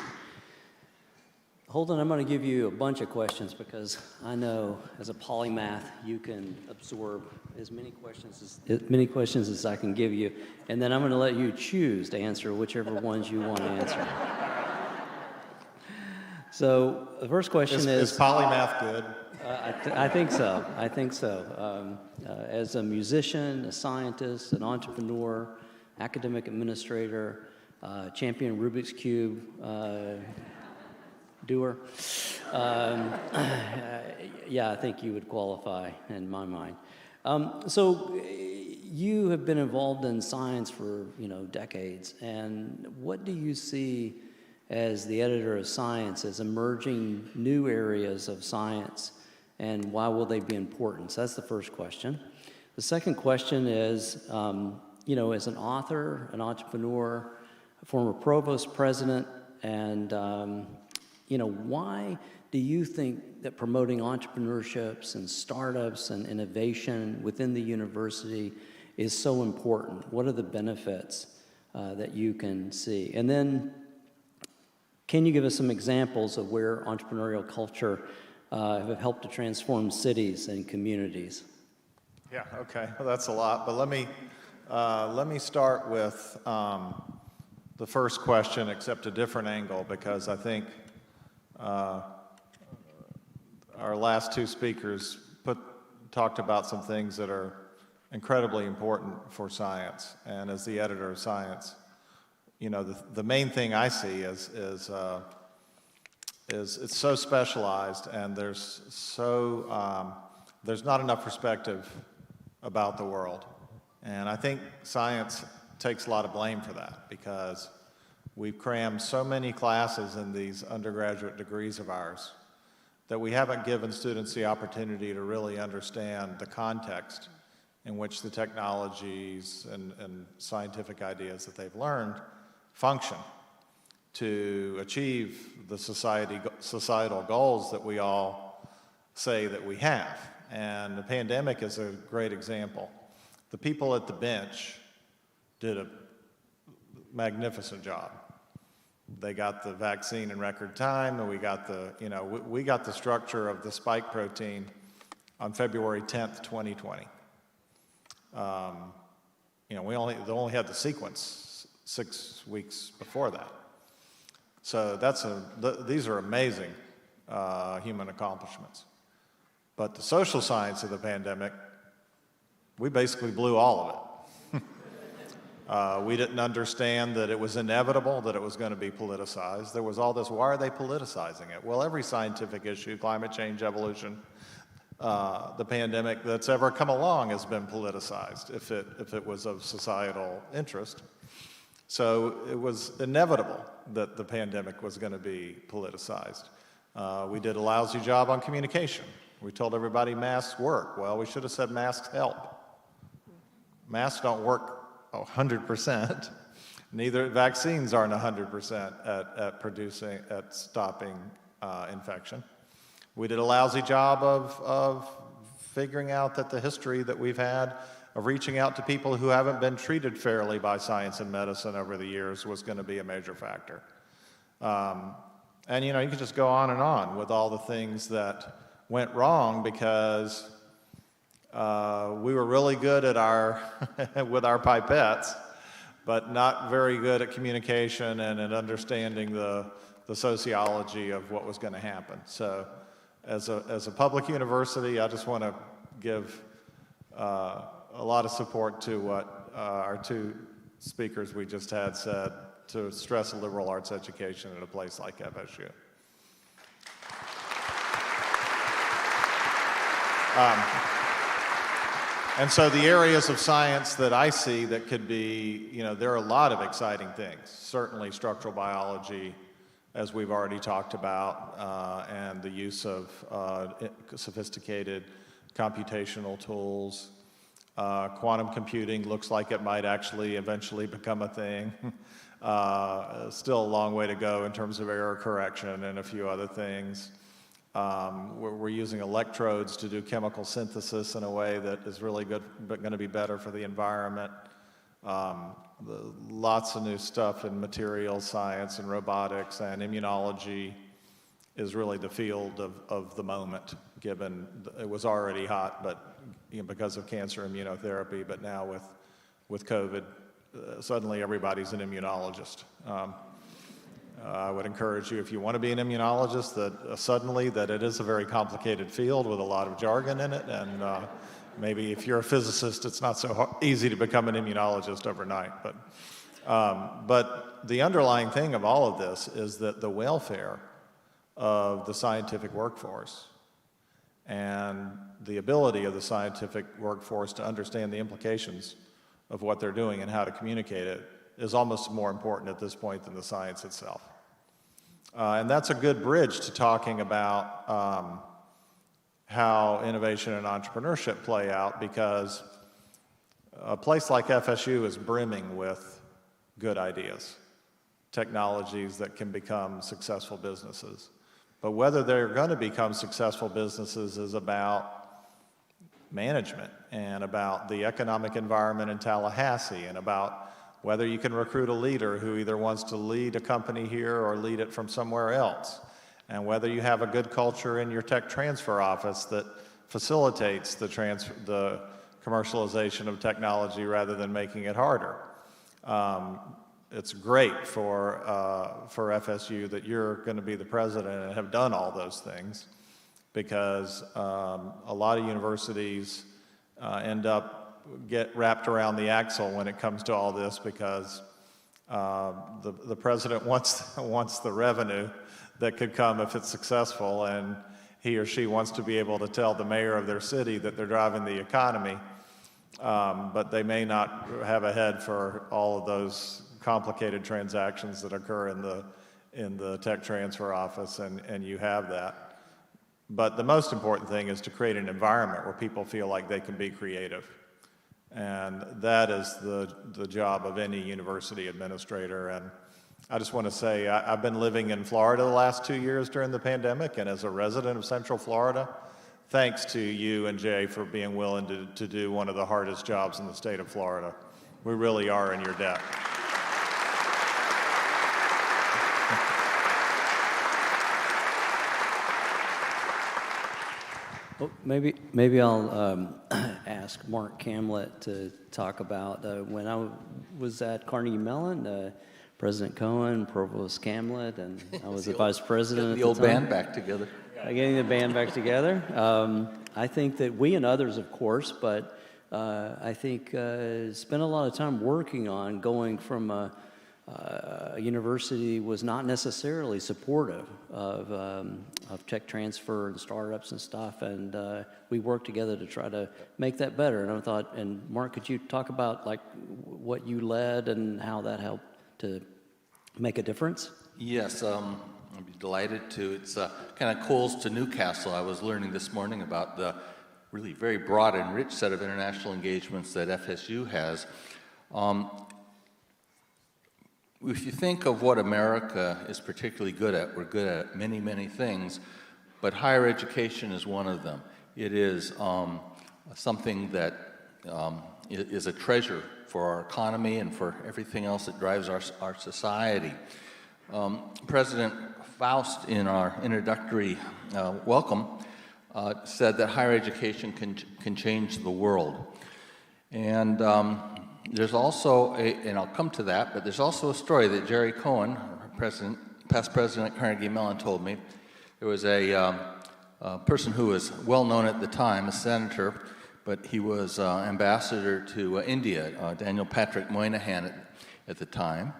Holden, I'm going to give you a bunch of questions because I know as a polymath you can absorb as many questions as I can give you, and then I'm going to let you choose to answer whichever ones you want to answer. So the first question is polymath good? I think so. I think so. As a musician, a scientist, an entrepreneur, academic administrator, champion Rubik's Cube doer, yeah, I think you would qualify in my mind. So you have been involved in science for decades, and what do you see as the editor of Science as emerging new areas of science, and why will they be important? So that's the first question. The second question is, as an author, an entrepreneur, a former provost president, and why do you think that promoting entrepreneurships and startups and innovation within the university is so important? What are the benefits that you can see? And then, can you give us some examples of where entrepreneurial culture have helped to transform cities and communities? Yeah, okay, well, that's a lot, but let me start with the first question, except a different angle, because I think our last two speakers talked about some things that are incredibly important for science. And as the editor of Science, the main thing I see is it's so specialized, and there's not enough perspective about the world. And I think science takes a lot of blame for that, because we've crammed so many classes in these undergraduate degrees of ours that we haven't given students the opportunity to really understand the context in which the technologies and scientific ideas that they've learned function to achieve the societal goals that we all say that we have. And the pandemic is a great example. The people at the bench did a magnificent job. They got the vaccine in record time, and we got the structure of the spike protein on February 10th, 2020. They only had the sequence 6 weeks before that. So these are amazing human accomplishments. But the social science of the pandemic, we basically blew all of it. We didn't understand that it was inevitable that it was going to be politicized. There was all this, why are they politicizing it? Well, every scientific issue, climate change, evolution, the pandemic that's ever come along has been politicized if it was of societal interest. So it was inevitable that the pandemic was going to be politicized. We did a lousy job on communication. We told everybody masks work. Well, we should have said masks help. Masks don't work 100%. Neither vaccines aren't 100% at stopping infection. We did a lousy job of figuring out that the history that we've had of reaching out to people who haven't been treated fairly by science and medicine over the years was going to be a major factor. And you can just go on with all the things that went wrong because we were really good at with our pipettes, but not very good at communication and at understanding the sociology of what was going to happen. So as a public university, I just want to give a lot of support to what our two speakers we just had said, to stress a liberal arts education at a place like FSU. And so the areas of science that I see that could be, there are a lot of exciting things. Certainly structural biology, as we've already talked about, and the use of sophisticated computational tools. Quantum computing looks like it might actually eventually become a thing. Still a long way to go in terms of error correction and a few other things. We're using electrodes to do chemical synthesis in a way that is really good, but going to be better for the environment. Lots of new stuff in materials science and robotics, and immunology is really the field of the moment, given it was already hot, but because of cancer immunotherapy, but now with COVID, suddenly everybody's an immunologist. I would encourage you, if you want to be an immunologist, that it is a very complicated field with a lot of jargon in it, and maybe if you're a physicist, it's not so easy to become an immunologist overnight. But the underlying thing of all of this is that the welfare of the scientific workforce and the ability of the scientific workforce to understand the implications of what they're doing and how to communicate it is almost more important at this point than the science itself. And that's a good bridge to talking about how innovation and entrepreneurship play out, because a place like FSU is brimming with good ideas, technologies that can become successful businesses. But whether they're going to become successful businesses is about management and about the economic environment in Tallahassee and about whether you can recruit a leader who either wants to lead a company here or lead it from somewhere else, and whether you have a good culture in your tech transfer office that facilitates the commercialization of technology rather than making it harder. It's great for FSU that you're going to be the president and have done all those things, because a lot of universities get wrapped around the axle when it comes to all this, because the president wants the revenue that could come if it's successful, and he or she wants to be able to tell the mayor of their city that they're driving the economy, but they may not have a head for all of those complicated transactions that occur in the tech transfer office, and you have that. But the most important thing is to create an environment where people feel like they can be creative. And that is the job of any university administrator. And I just want to say, I've been living in Florida the last 2 years during the pandemic, and as a resident of Central Florida, thanks to you and Jay for being willing to do one of the hardest jobs in the state of Florida. We really are in your debt. Well, maybe I'll ask Mark Camlett to talk about when I was at Carnegie Mellon, President Cohen, Provost Camlett, and I was the vice president. The old band back together. getting the band back together. I think that we and others, of course, but I think spent a lot of time working on going from a university was not necessarily supportive of tech transfer and startups and stuff, and we worked together to try to make that better. And I thought, and Mark, could you talk about like what you led and how that helped to make a difference? Yes, I'd be delighted to. It's kind of Coles to Newcastle. I was learning this morning about the really very broad and rich set of international engagements that FSU has. If you think of what America is particularly good at, we're good at many, many things, but higher education is one of them. It is something that is a treasure for our economy and for everything else that drives our society. President Faust, in our introductory welcome, said that higher education can change the world. And there's also and I'll come to that, but there's also a story that Jerry Cohen, past president at Carnegie Mellon, told me. There was a person who was well known at the time, a senator, but he was ambassador to India, Daniel Patrick Moynihan at the time.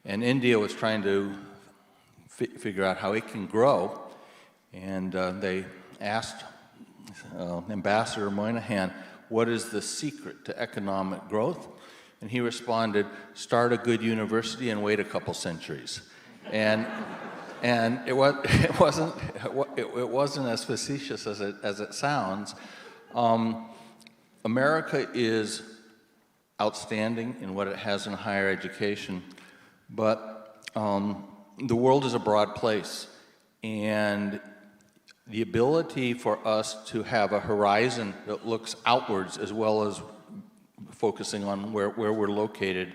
And India was trying to figure out how it can grow. And they asked Ambassador Moynihan, what is the secret to economic growth? And he responded, start a good university and wait a couple centuries. And it wasn't as facetious as it sounds. America is outstanding in what it has in higher education, but the world is a broad place, and the ability for us to have a horizon that looks outwards as well as focusing on where we're located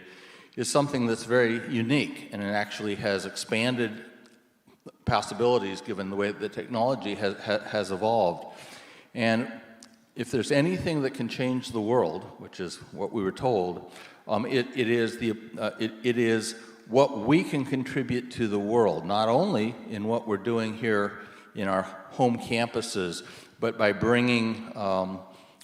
is something that's very unique, and it actually has expanded possibilities given the way that the technology has evolved. And if there's anything that can change the world, which is what we were told, it is what we can contribute to the world, not only in what we're doing here in our home campuses, but by bringing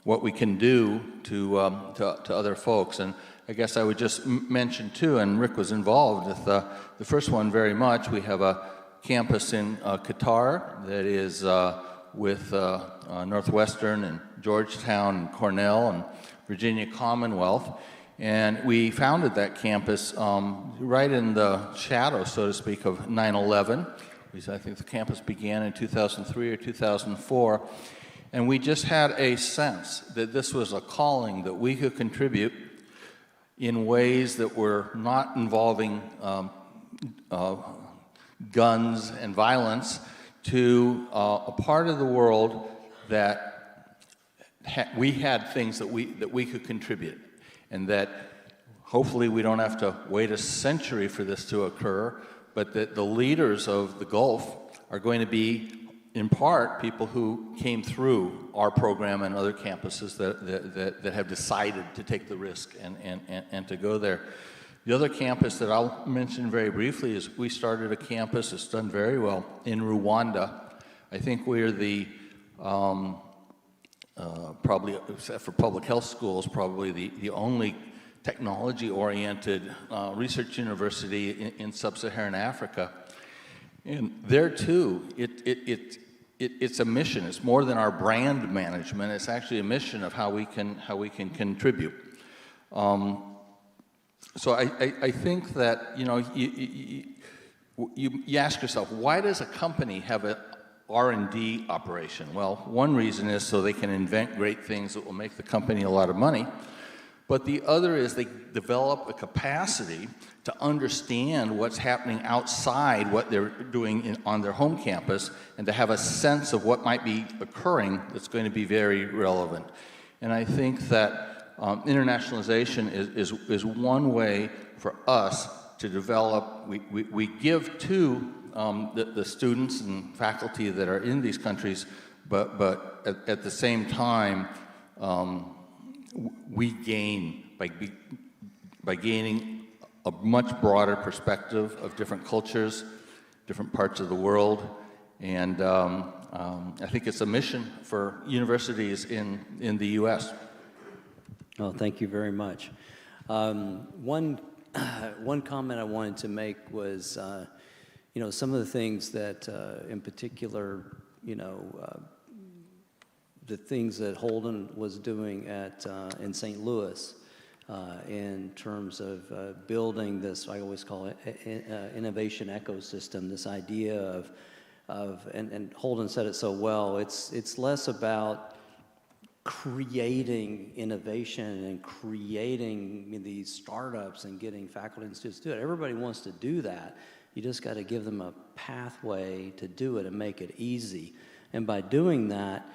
what we can do to other folks. And I guess I would just mention too, and Rick was involved with the first one very much. We have a campus in Qatar that is with Northwestern and Georgetown and Cornell and Virginia Commonwealth. And we founded that campus right in the shadow, so to speak, of 9/11. I think the campus began in 2003 or 2004. And we just had a sense that this was a calling that we could contribute in ways that were not involving guns and violence to a part of the world that we had things that we could contribute, and that hopefully we don't have to wait a century for this to occur, but that the leaders of the Gulf are going to be, in part, people who came through our program and other campuses that have decided to take the risk and to go there. The other campus that I'll mention very briefly is we started a campus that's done very well in Rwanda. I think we're the, probably, except for public health schools, probably the only technology-oriented research university in sub-Saharan Africa. And there too, it's a mission. It's more than our brand management. It's actually a mission of how we can contribute. So I think that, you know, you ask yourself, why does a company have an R&D operation? Well, one reason is so they can invent great things that will make the company a lot of money. But the other is they develop a capacity to understand what's happening outside what they're doing on their home campus, and to have a sense of what might be occurring that's going to be very relevant. And I think that internationalization is one way for us to develop. We give to the students and faculty that are in these countries, but at the same time, we gain by gaining a much broader perspective of different cultures, different parts of the world, and I think it's a mission for universities in the U.S. Oh, thank you very much. One comment I wanted to make was, some of the things that, in particular, the things that Holden was doing in St. Louis in terms of building this, I always call it innovation ecosystem, this idea and Holden said it so well, it's less about creating innovation and creating these startups and getting faculty and students to do it. Everybody wants to do that. You just got to give them a pathway to do it and make it easy. And by doing that,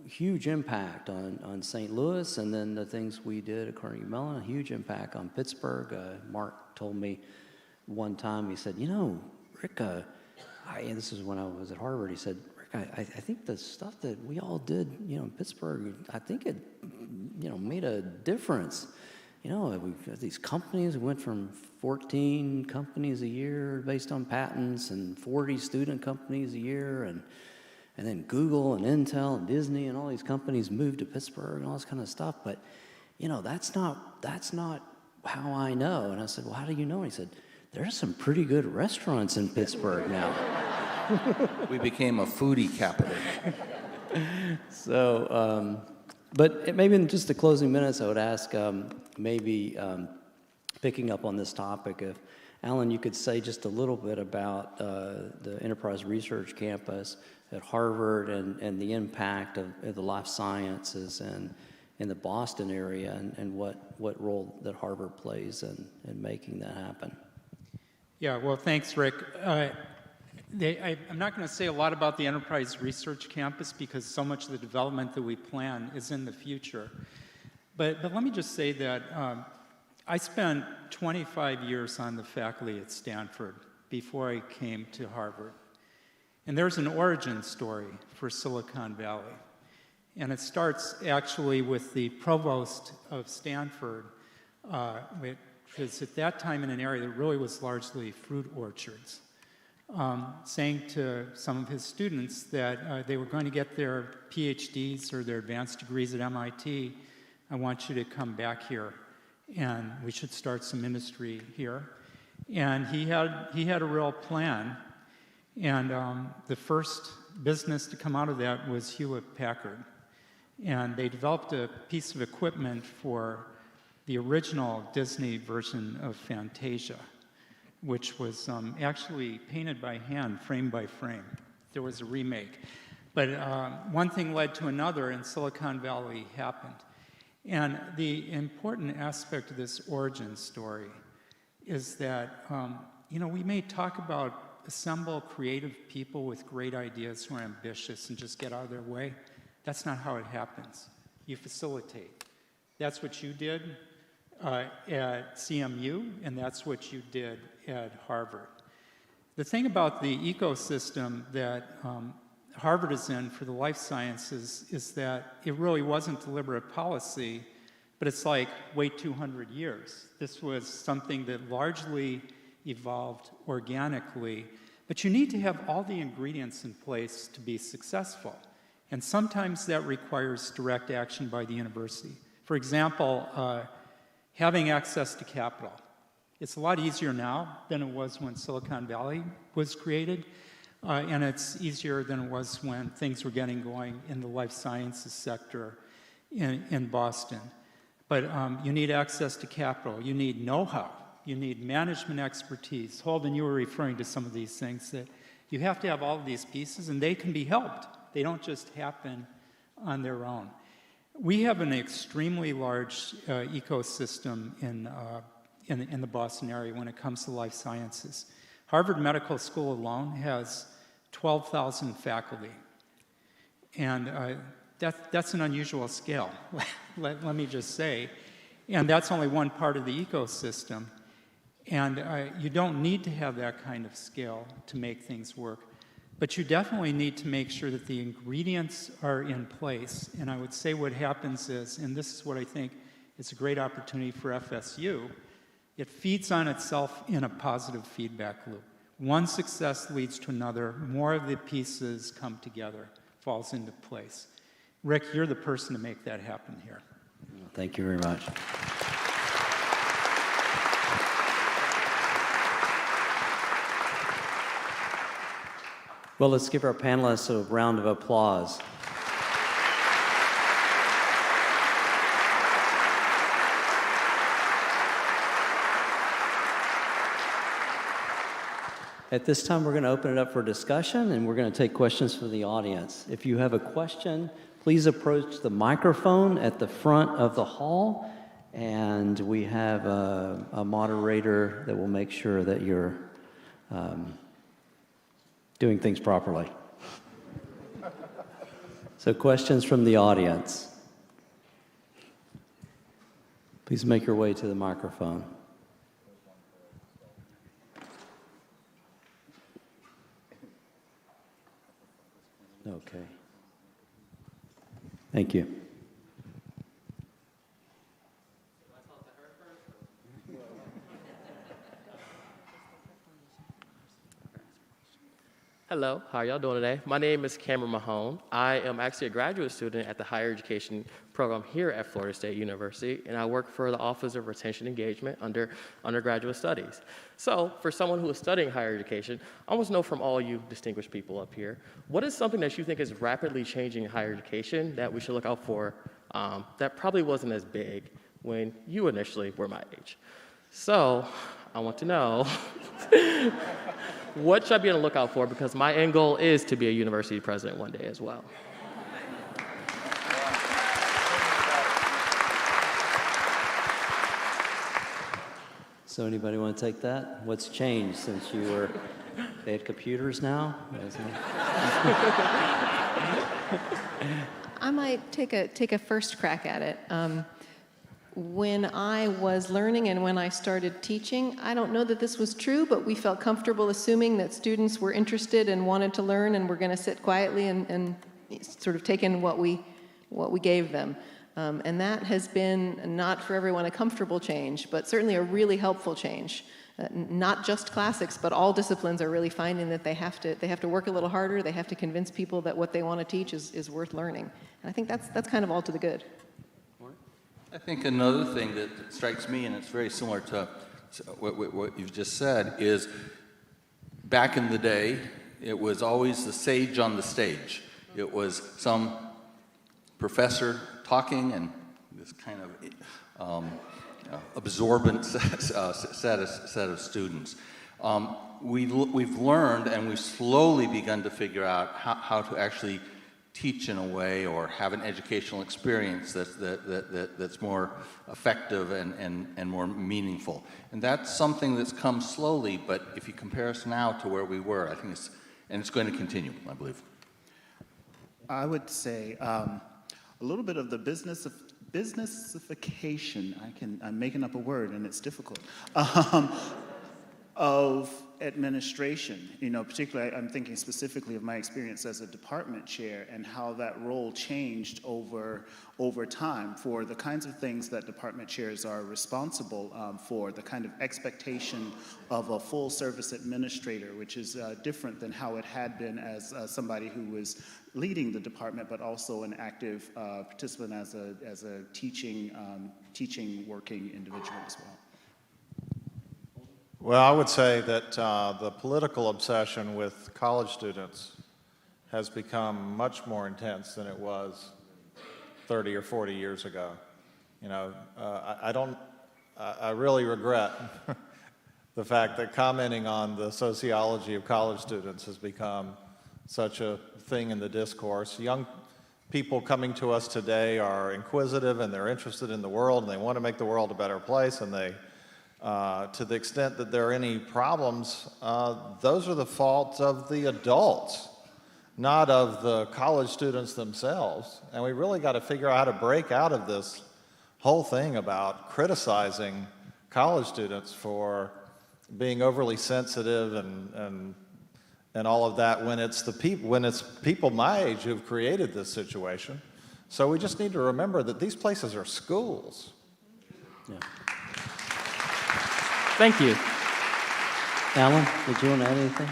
huge impact on St. Louis, and then the things we did at Carnegie Mellon, a huge impact on Pittsburgh. Mark told me one time, he said, Rick, and this is when I was at Harvard, he said, Rick, I think the stuff that we all did, in Pittsburgh, I think it, made a difference. We've got these companies, we went from 14 companies a year based on patents and 40 student companies a year, and then Google and Intel and Disney and all these companies moved to Pittsburgh and all this kind of stuff. But, that's not how I know. And I said, well, how do you know? And he said, there's some pretty good restaurants in Pittsburgh now. We became a foodie capital. So, but maybe in just the closing minutes, I would ask picking up on this topic, if Alan, you could say just a little bit about the Enterprise Research Campus at Harvard and the impact of the life sciences and in the Boston area and what role that Harvard plays in making that happen. Yeah, well, thanks, Rick. I'm not going to say a lot about the Enterprise Research Campus because so much of the development that we plan is in the future. But let me just say that I spent 25 years on the faculty at Stanford before I came to Harvard. And there's an origin story for Silicon Valley. And it starts actually with the provost of Stanford, which was at that time in an area that really was largely fruit orchards, saying to some of his students that they were going to get their Ph.D.s or their advanced degrees at MIT. I want you to come back here, and we should start some industry here. And he had a real plan, and the first business to come out of that was Hewlett-Packard. And they developed a piece of equipment for the original Disney version of Fantasia, which was actually painted by hand, frame by frame. There was a remake. But one thing led to another, and Silicon Valley happened. And the important aspect of this origin story is that, we may talk about assemble creative people with great ideas who are ambitious and just get out of their way. That's not how it happens. You facilitate. That's what you did at CMU, and that's what you did at Harvard. The thing about the ecosystem that Harvard is in for the life sciences is that it really wasn't deliberate policy, but it's like, wait 200 years. This was something that largely evolved organically, but you need to have all the ingredients in place to be successful. And sometimes that requires direct action by the university. For example, having access to capital. It's a lot easier now than it was when Silicon Valley was created, and it's easier than it was when things were getting going in the life sciences sector in Boston. But you need access to capital. You need know-how. You need management expertise. Holden, you were referring to some of these things, that you have to have all of these pieces, and they can be helped. They don't just happen on their own. We have an extremely large ecosystem in the Boston area when it comes to life sciences. Harvard Medical School alone has 12,000 faculty. And that's an unusual scale, let me just say. And that's only one part of the ecosystem. And you don't need to have that kind of scale to make things work. But you definitely need to make sure that the ingredients are in place. And I would say what happens is, and this is what I think is a great opportunity for FSU, it feeds on itself in a positive feedback loop. One success leads to another. More of the pieces come together, falls into place. Rick, you're the person to make that happen here. Thank you very much. Well, let's give our panelists a round of applause. At this time, we're going to open it up for discussion, and we're going to take questions from the audience. If you have a question, please approach the microphone at the front of the hall, and we have a moderator that will make sure that you're doing things properly. So, questions from the audience. Please make your way to the microphone. Okay. Thank you. Hello, how are y'all doing today? My name is Cameron Mahone. I am actually a graduate student at the higher education program here at Florida State University, and I work for the Office of Retention Engagement under undergraduate studies. So, for someone who is studying higher education, I want to know from all you distinguished people up here, what is something that you think is rapidly changing in higher education that we should look out for that probably wasn't as big when you initially were my age? So, I want to know, what should I be on the lookout for? Because my end goal is to be a university president one day as well. So anybody want to take that? What's changed since you were, they had computers now? I might take a first crack at it. When I was learning and when I started teaching, I don't know that this was true, but we felt comfortable assuming that students were interested and wanted to learn and were going to sit quietly and sort of take in what we gave them. And that has been not for everyone a comfortable change, but certainly a really helpful change. Not just classics, but all disciplines are really finding that they have to work a little harder. They have to convince people that what they want to teach is worth learning. And I think that's kind of all to the good. I think another thing that strikes me, and it's very similar to what you've just said, is back in the day, it was always the sage on the stage. It was some professor talking and this kind of absorbent set of students. We've learned and we've slowly begun to figure out how to actually teach in a way or have an educational experience that's more effective and more meaningful. And that's something that's come slowly, but if you compare us now to where we were, I think it's going to continue, I believe. I would say a little bit of the businessification, I'm making up a word and it's difficult, of administration. Particularly I'm thinking specifically of my experience as a department chair and how that role changed over time for the kinds of things that department chairs are responsible for, the kind of expectation of a full service administrator, which is different than how it had been as somebody who was leading the department, but also an active participant as a teaching working individual as well. Well, I would say that the political obsession with college students has become much more intense than it was 30 or 40 years ago. I really regret the fact that commenting on the sociology of college students has become such a thing in the discourse. Young people coming to us today are inquisitive and they're interested in the world and they want to make the world a better place, and they to the extent that there are any problems, those are the faults of the adults, not of the college students themselves. And we really got to figure out how to break out of this whole thing about criticizing college students for being overly sensitive and all of that when it's people my age who've created this situation. So we just need to remember that these places are schools. Yeah. Thank you. Alan, did you want to add anything?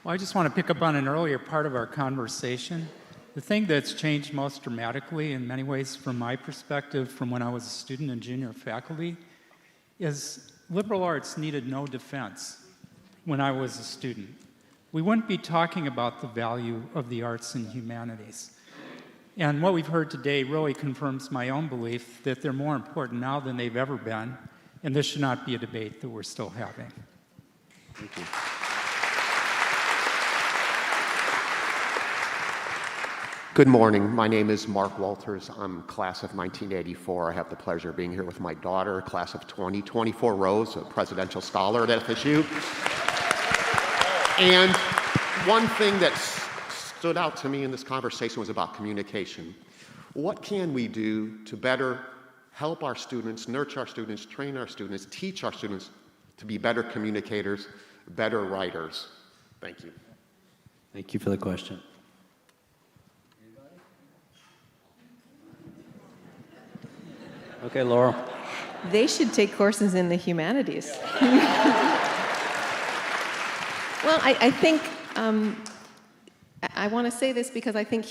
Well, I just want to pick up on an earlier part of our conversation. The thing that's changed most dramatically in many ways from my perspective from when I was a student and junior faculty is liberal arts needed no defense when I was a student. We wouldn't be talking about the value of the arts and humanities. And what we've heard today really confirms my own belief that they're more important now than they've ever been, and this should not be a debate that we're still having. Thank you. Good morning. My name is Mark Walters. I'm class of 1984. I have the pleasure of being here with my daughter, class of 2024, Rose, a presidential scholar at FSU. And one thing that stood out to me in this conversation was about communication. What can we do to better help our students, nurture our students, train our students, teach our students to be better communicators, better writers? Thank you. Thank you for the question. Okay, Laurel. They should take courses in the humanities. Well, I think, I want to say this because I think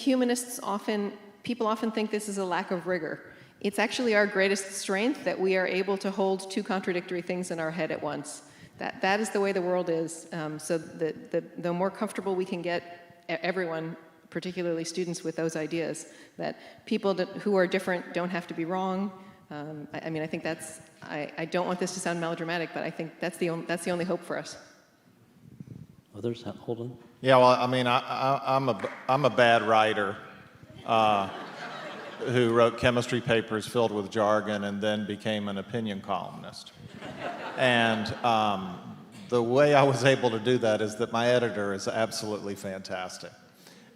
people often think this is a lack of rigor. It's actually our greatest strength that we are able to hold two contradictory things in our head at once. That is the way the world is. So the more comfortable we can get everyone, particularly students, with those ideas, that people who are different don't have to be wrong. I mean, I think I don't want this to sound melodramatic, but I think that's the only hope for us. Others? Holden? Yeah, well, I mean, I'm a bad writer who wrote chemistry papers filled with jargon and then became an opinion columnist. And the way I was able to do that is that my editor is absolutely fantastic.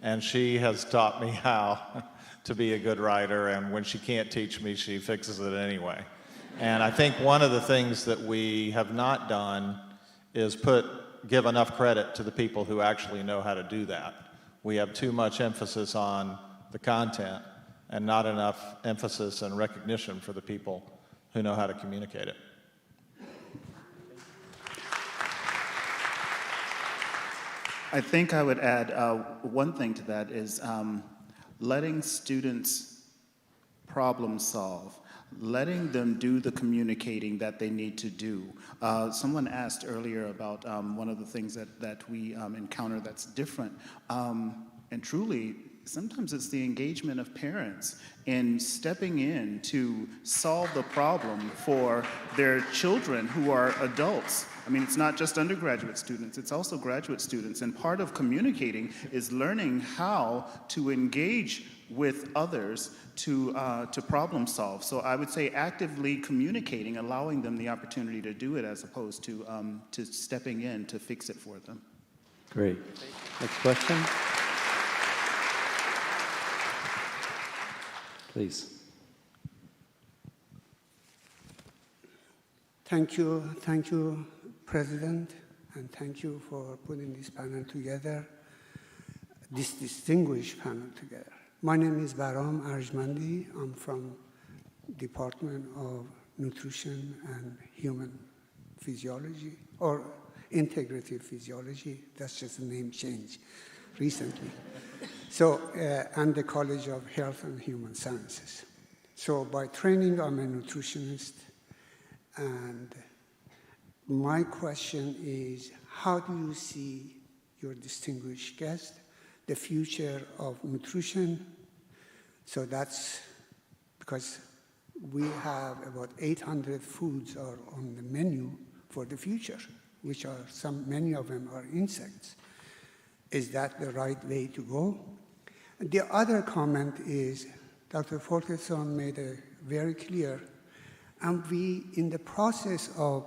And she has taught me how to be a good writer, and when she can't teach me, she fixes it anyway. And I think one of the things that we have not done is give enough credit to the people who actually know how to do that. We have too much emphasis on the content and not enough emphasis and recognition for the people who know how to communicate it. I think I would add one thing to that is letting students problem solve, letting them do the communicating that they need to do. Someone asked earlier about one of the things that we encounter that's different. And truly, sometimes it's the engagement of parents in stepping in to solve the problem for their children who are adults. I mean, it's not just undergraduate students, it's also graduate students. And part of communicating is learning how to engage with others to problem solve. So I would say actively communicating, allowing them the opportunity to do it as opposed to stepping in to fix it for them. Great. Next question. Please. Thank you, President, and thank you for putting this panel together, this distinguished panel together. My name is Baram Arjmandi. I'm from Department of Nutrition and Human Physiology, or Integrative Physiology. That's just a name change recently. So, and the College of Health and Human Sciences. So by training, I'm a nutritionist, and my question is, how do you see your distinguished guest, the future of nutrition? So that's because we have about 800 foods are on the menu for the future, which are many of them are insects. Is that the right way to go? The other comment is, Dr. Folkesson made it very clear, and we, in the process of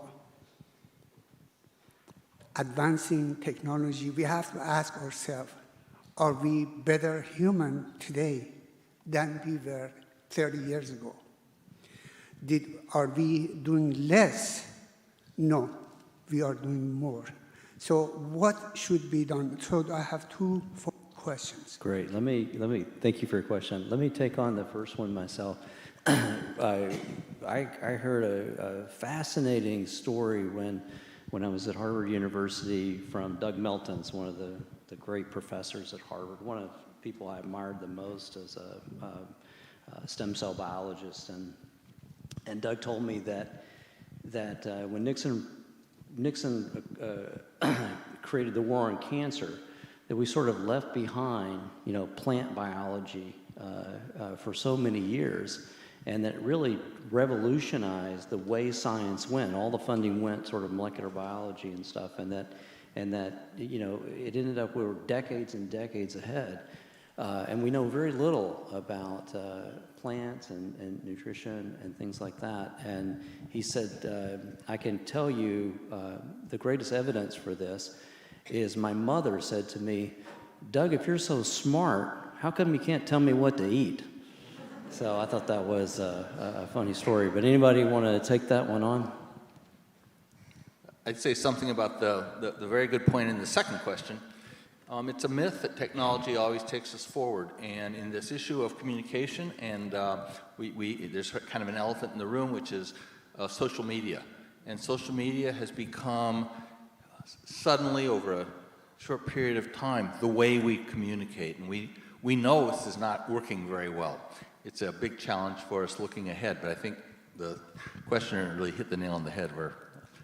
advancing technology, we have to ask ourselves, are we better human today than we were 30 years ago? Are we doing less? No, we are doing more. So what should be done? So I have two questions. Great. Let me thank you for your question. Let me take on the first one myself. I heard a fascinating story when when I was at Harvard University from Doug Melton's, one of the great professors at Harvard, one of the people I admired the most as a stem cell biologist. And Doug told me that when Nixon created the war on cancer, that we sort of left behind, plant biology for so many years, and that really revolutionized the way science went. All the funding went sort of molecular biology and stuff, and that it ended up we were decades and decades ahead. And we know very little about plants and nutrition and things like that. And he said, I can tell you the greatest evidence for this is my mother said to me, Doug, if you're so smart, how come you can't tell me what to eat? So I thought that was a funny story. But anybody want to take that one on? I'd say something about the very good point in the second question. It's a myth that technology always takes us forward, and in this issue of communication, and there's kind of an elephant in the room, which is social media. And social media has become suddenly, over a short period of time, the way we communicate, and we know this is not working very well. It's a big challenge for us looking ahead, but I think the questioner really hit the nail on the head, or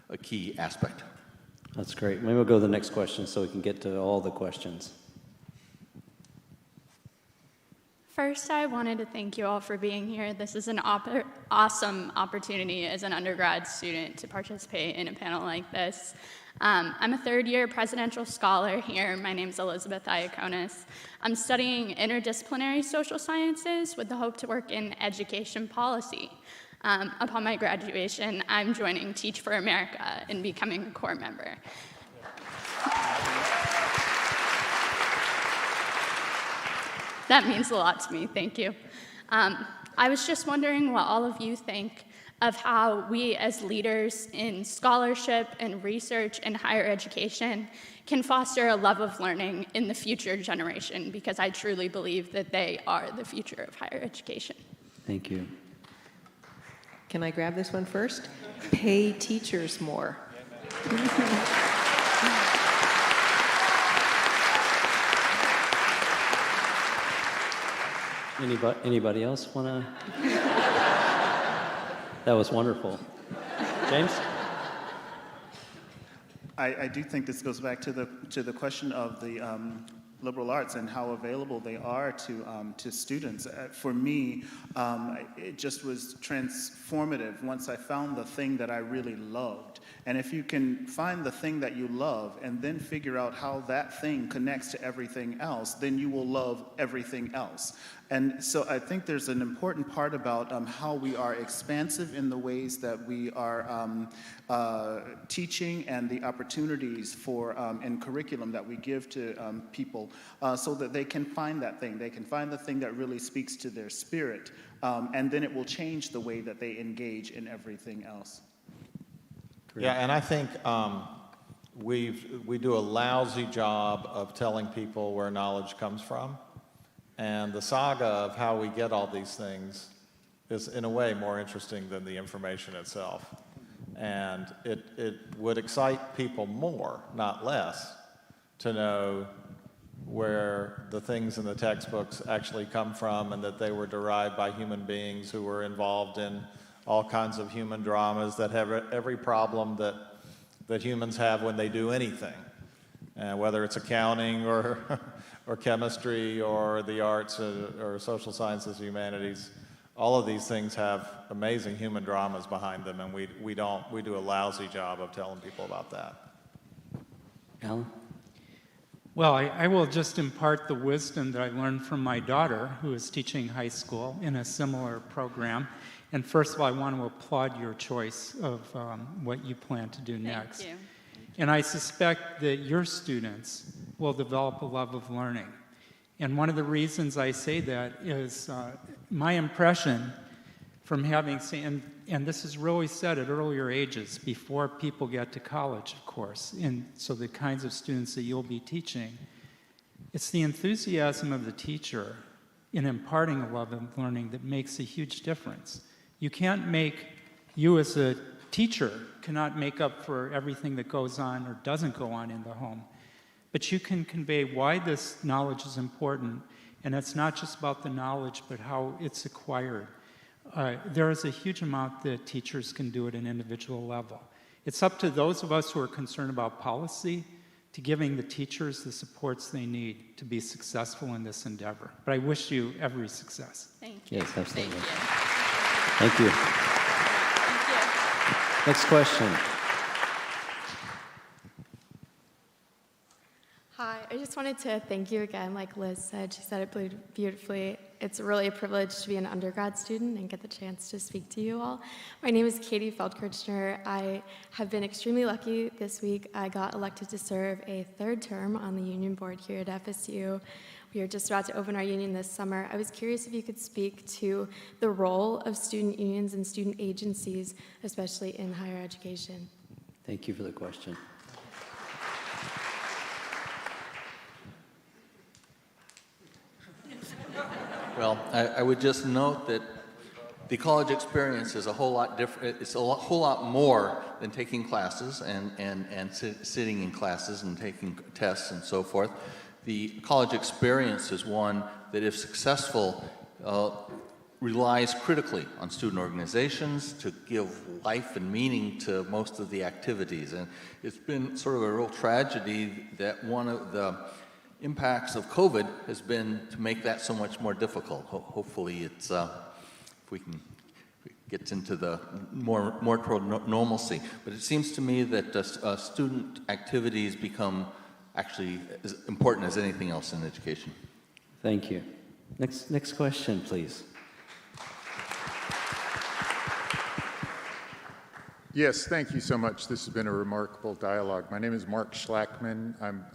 a key aspect. That's great. Maybe we'll go to the next question so we can get to all the questions. First, I wanted to thank you all for being here. This is an awesome opportunity as an undergrad student to participate in a panel like this. I'm a third-year presidential scholar here. My name's Elizabeth Iaconis. I'm studying interdisciplinary social sciences with the hope to work in education policy. Upon my graduation, I'm joining Teach for America and becoming a core member. That means a lot to me, thank you. I was just wondering what all of you think of how we as leaders in scholarship and research and higher education can foster a love of learning in the future generation, because I truly believe that they are the future of higher education. Thank you. Can I grab this one first? Pay teachers more. Anybody else want to? That was wonderful. James? I do think this goes back to the question of the liberal arts and how available they are to students. For me, it just was transformative once I found the thing that I really loved. And if you can find the thing that you love and then figure out how that thing connects to everything else, then you will love everything else. And so I think there's an important part about how we are expansive in the ways that we are teaching and the opportunities for in curriculum that we give to people so that they can find that thing. They can find the thing that really speaks to their spirit, and then it will change the way that they engage in everything else. Great. Yeah, and I think we do a lousy job of telling people where knowledge comes from. And the saga of how we get all these things is, in a way, more interesting than the information itself. And it would excite people more, not less, to know where the things in the textbooks actually come from and that they were derived by human beings who were involved in all kinds of human dramas that have every problem that humans have when they do anything, whether it's accounting or chemistry or the arts or social sciences, humanities. All of these things have amazing human dramas behind them, and we do a lousy job of telling people about that. Alan? Well, I will just impart the wisdom that I learned from my daughter, who is teaching high school in a similar program. And first of all, I want to applaud your choice of what you plan to do next. Thank you. And I suspect that your students will develop a love of learning. And one of the reasons I say that is my impression from having seen, and this is really said at earlier ages, before people get to college, of course, and so the kinds of students that you'll be teaching, it's the enthusiasm of the teacher in imparting a love of learning that makes a huge difference. You can't make, you as a teacher cannot make up for everything that goes on or doesn't go on in the home. But you can convey why this knowledge is important, and it's not just about the knowledge, but how it's acquired. There is a huge amount that teachers can do at an individual level. It's up to those of us who are concerned about policy to giving the teachers the supports they need to be successful in this endeavor. But I wish you every success. Thank you. Yes, absolutely. Thank you. Thank you. Thank you. Next question. Hi, I just wanted to thank you again. Like Liz said, she said it beautifully. It's really a privilege to be an undergrad student and get the chance to speak to you all. My name is Katie Feldkirchner. I have been extremely lucky this week. I got elected to serve a third term on the union board here at FSU. We are just about to open our union this summer. I was curious if you could speak to the role of student unions and student agencies, especially in higher education. Thank you for the question. Well, I would just note that the college experience is a whole lot different. It's a whole lot more than taking classes and sitting in classes and taking tests and so forth. The college experience is one that, if successful, relies critically on student organizations to give life and meaning to most of the activities. And it's been sort of a real tragedy that one of the impacts of COVID has been to make that so much more difficult. Hopefully it's, if we can get into the more toward normalcy. But it seems to me that student activities become actually as important as anything else in education. Thank you. Next question, please. Yes, thank you so much. This has been a remarkable dialogue. My name is Mark Schlackman. I'm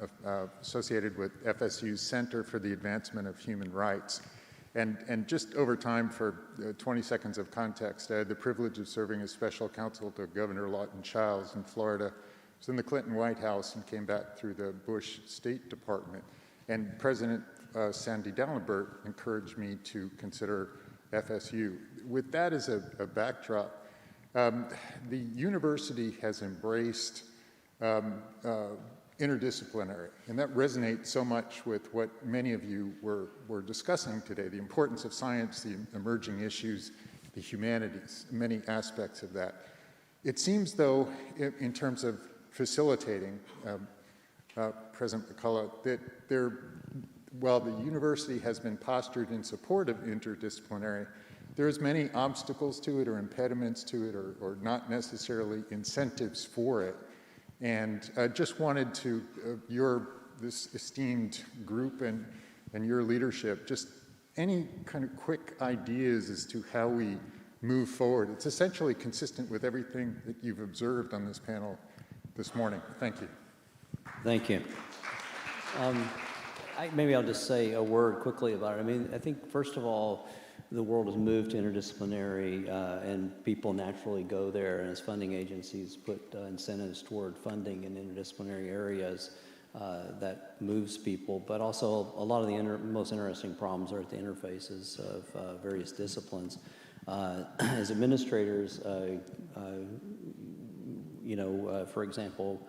associated with FSU's Center for the Advancement of Human Rights. And just over time, for 20 seconds of context, I had the privilege of serving as special counsel to Governor Lawton Chiles in Florida. I was in the Clinton White House and came back through the Bush State Department. And President Sandy Dalembert encouraged me to consider FSU. With that as a backdrop, the university has embraced interdisciplinary, and that resonates so much with what many of you were discussing today, the importance of science, the emerging issues, the humanities, many aspects of that. It seems, though, in terms of facilitating, President McCullough, that while the university has been postured in support of interdisciplinary, there's many obstacles to it or impediments to it or not necessarily incentives for it. And I just wanted to, this esteemed group and your leadership, just any kind of quick ideas as to how we move forward. It's essentially consistent with everything that you've observed on this panel this morning. Thank you. Thank you. Maybe I'll just say a word quickly about it. I mean, I think, first of all, the world has moved to interdisciplinary, and people naturally go there, and as funding agencies put incentives toward funding in interdisciplinary areas, that moves people. But also, a lot of the most interesting problems are at the interfaces of various disciplines. As administrators, for example,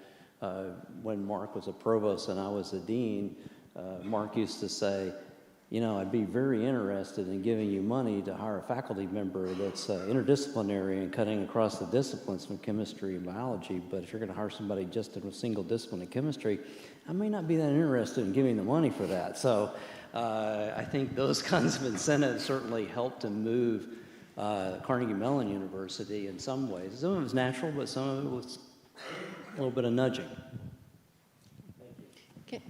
when Mark was a provost and I was a dean, Mark used to say, I'd be very interested in giving you money to hire a faculty member that's interdisciplinary and cutting across the disciplines from chemistry and biology, but if you're going to hire somebody just in a single discipline in chemistry, I may not be that interested in giving the money for that. So I think those kinds of incentives certainly help to move Carnegie Mellon University in some ways. Some of it was natural, but some of it was a little bit of nudging.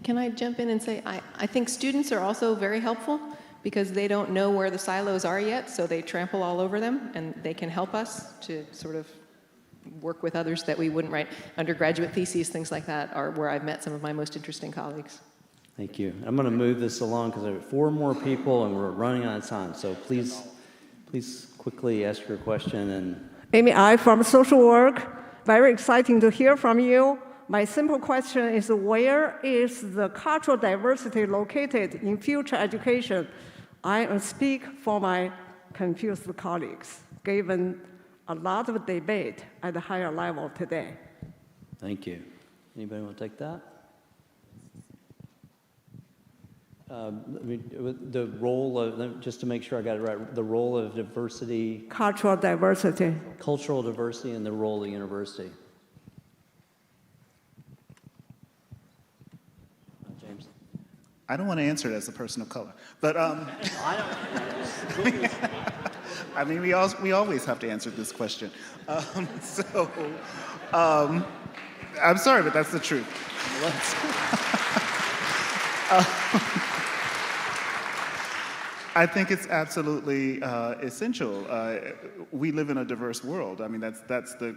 Can I jump in and say, I think students are also very helpful because they don't know where the silos are yet, so they trample all over them, and they can help us to sort of work with others that we wouldn't write. Undergraduate theses, things like that, are where I've met some of my most interesting colleagues. Thank you. I'm going to move this along because there are 4 more people and we're running out of time, so please quickly ask your question. And Amy, I from social work. Very exciting to hear from you. My simple question is, where is the cultural diversity located in future education? I speak for my confused colleagues, given a lot of debate at the higher level today. Thank you. Anybody want to take that? The role of, just to make sure I got it right, the role of diversity, Cultural diversity. cultural diversity, and the role of the university. James? I don't want to answer it as a person of color, but I mean, we always have to answer this question. I'm sorry, but that's the truth. I think it's absolutely essential. We live in a diverse world. I mean, that's the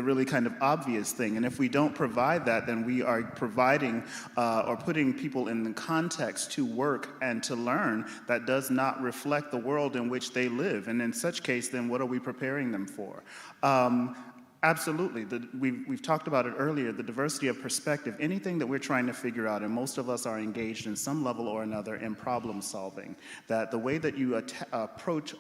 really kind of obvious thing. And if we don't provide that, then we are providing or putting people in the context to work and to learn that does not reflect the world in which they live. And in such case, then what are we preparing them for? Absolutely. We've talked about it earlier, the diversity of perspective. Anything that we're trying to figure out, and most of us are engaged in some level or another in problem solving, that the way that you approach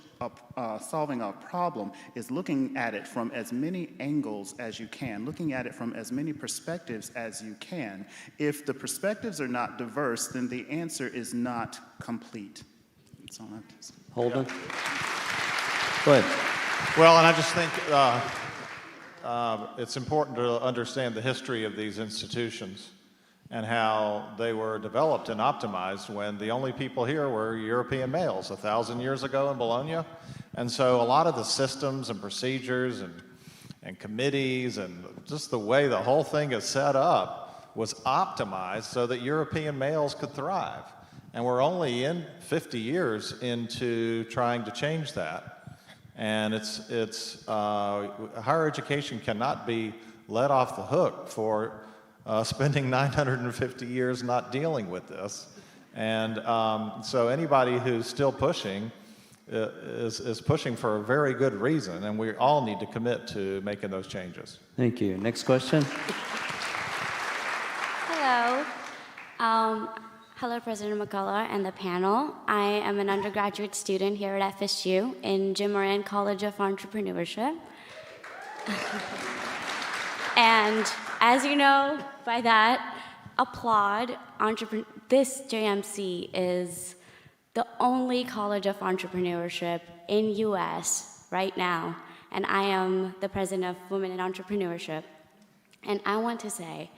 solving a problem is looking at it from as many angles as you can, looking at it from as many perspectives as you can. If the perspectives are not diverse, then the answer is not complete. That's all I have to say. Holden? Go ahead. Well, and I just think it's important to understand the history of these institutions and how they were developed and optimized when the only people here were European males 1,000 years ago in Bologna. And so a lot of the systems and procedures and committees and just the way the whole thing is set up was optimized so that European males could thrive. And we're only in 50 years into trying to change that. And higher education cannot be let off the hook for spending 950 years not dealing with this. And so anybody who's still pushing is pushing for a very good reason, and we all need to commit to making those changes. Thank you. Next question. Hello. Hello, President McCullough and the panel. I am an undergraduate student here at FSU in Jim Moran College of Entrepreneurship. And as you know by that, applaud. This JMC is the only college of entrepreneurship in US right now, and I am the president of Women in Entrepreneurship. And I want to say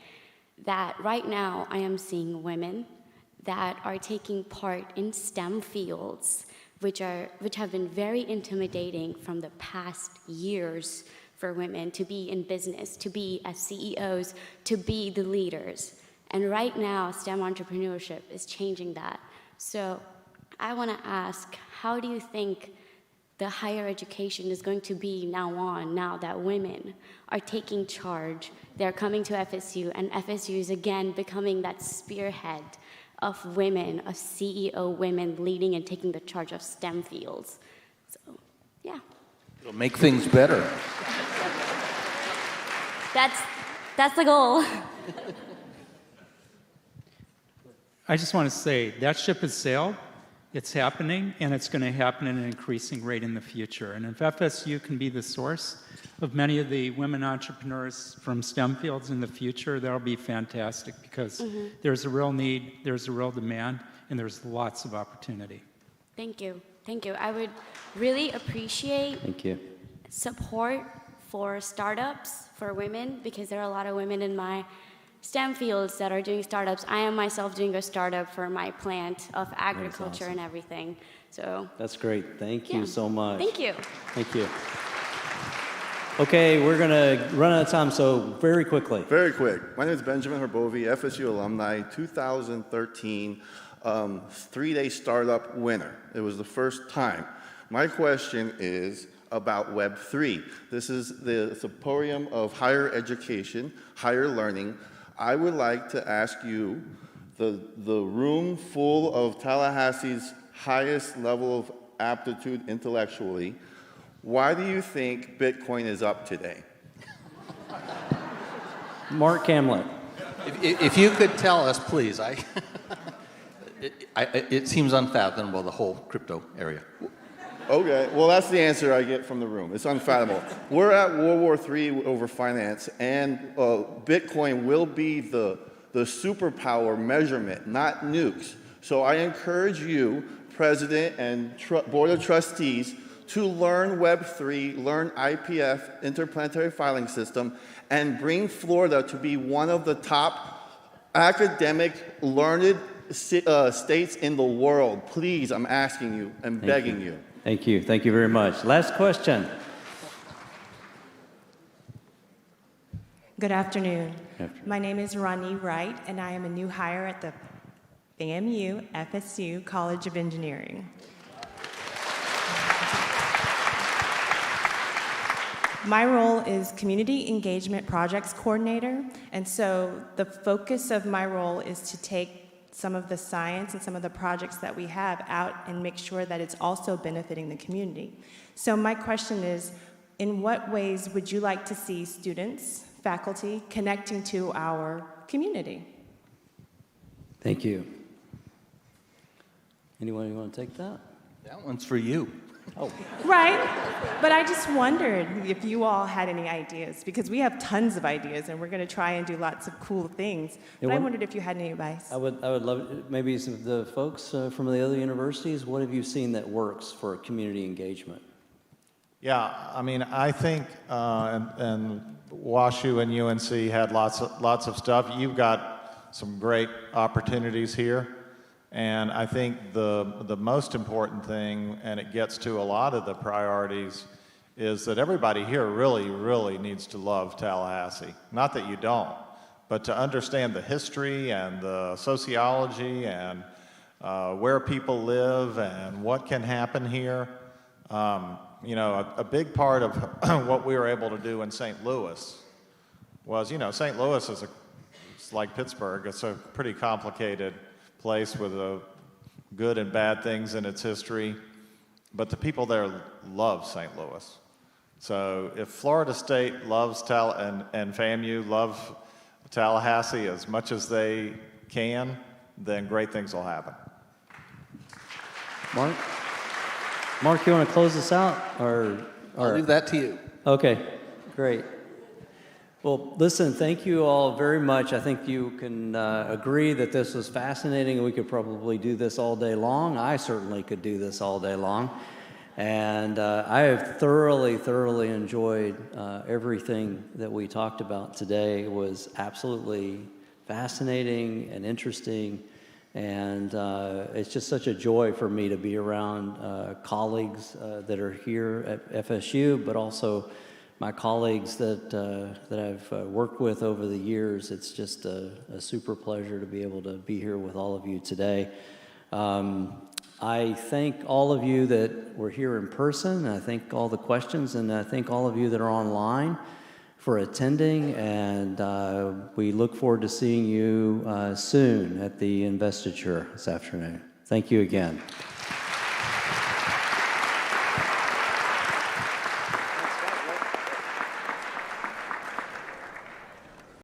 that right now I am seeing women that are taking part in STEM fields, which have been very intimidating from the past years for women to be in business, to be as CEOs, to be the leaders. And right now, STEM entrepreneurship is changing that. So I want to ask, how do you think the higher education is going to be now that women are taking charge? They're coming to FSU, and FSU is again becoming that spearhead of women, of CEO women leading and taking the charge of STEM fields. So, yeah. It'll make things better. That's the goal. I just want to say that ship has sailed. It's happening, and it's going to happen at an increasing rate in the future. And if FSU can be the source of many of the women entrepreneurs from STEM fields in the future, that'll be fantastic because there's a real need, there's a real demand, and there's lots of opportunity. Thank you. Thank you. I would really appreciate support for startups for women, because there are a lot of women in my STEM fields that are doing startups. I am myself doing a startup for my plant of agriculture and everything. So that's great. Thank you so much. Thank you. Thank you. Okay, we're going to run out of time, so very quickly. Very quick. My name is Benjamin Herbovi, FSU alumni, 2013 3-day startup winner. It was the first time. My question is about Web3. This is the Symposium of Higher Education, Higher Learning. I would like to ask you, the room full of Tallahassee's highest level of aptitude intellectually, why do you think Bitcoin is up today? Mark Camlet. If you could tell us, please. It seems unfathomable, the whole crypto area. Okay, well, that's the answer I get from the room. It's unfathomable. We're at World War III over finance, and Bitcoin will be the superpower measurement, not nukes. So I encourage you, President and Board of Trustees, to learn Web3, learn IPF, Interplanetary Filing System, and bring Florida to be one of the top academic, learned states in the world. Please, I'm asking you and begging you. Thank you. Thank you very much. Last question. Good afternoon. My name is Ronnie Wright, and I am a new hire at the FAMU FSU College of Engineering. My role is Community Engagement Projects Coordinator, and so the focus of my role is to take some of the science and some of the projects that we have out and make sure that it's also benefiting the community. So my question is, in what ways would you like to see students, faculty, connecting to our community? Thank you. Anyone want to take that? That one's for you. Oh. Right, but I just wondered if you all had any ideas, because we have tons of ideas and we're going to try and do lots of cool things. But I wondered if you had any advice. I would love maybe some of the folks from the other universities. What have you seen that works for community engagement? Yeah, I mean, I think, and WashU and UNC had lots of stuff. You've got some great opportunities here. And I think the most important thing, and it gets to a lot of the priorities, is that everybody here really, really needs to love Tallahassee. Not that you don't, but to understand the history and the sociology and where people live and what can happen here. You know, a big part of what we were able to do in St. Louis was, you know, St. Louis is it's like Pittsburgh. It's a pretty complicated place with good and bad things in its history, but the people there love St. Louis. So if Florida State loves and FAMU love Tallahassee as much as they can, then great things will happen. Mark, you want to close this out? Or I'll leave that to you. Okay, great. Well, listen, thank you all very much. I think you can agree that this was fascinating, and we could probably do this all day long. I certainly could do this all day long. And I have thoroughly enjoyed everything that we talked about today. It was absolutely fascinating and interesting. And it's just such a joy for me to be around colleagues that are here at FSU, but also my colleagues that I've worked with over the years. It's just a super pleasure to be able to be here with all of you today. I thank all of you that were here in person. I thank all the questions, and I thank all of you that are online for attending. And we look forward to seeing you soon at the investiture this afternoon. Thank you again.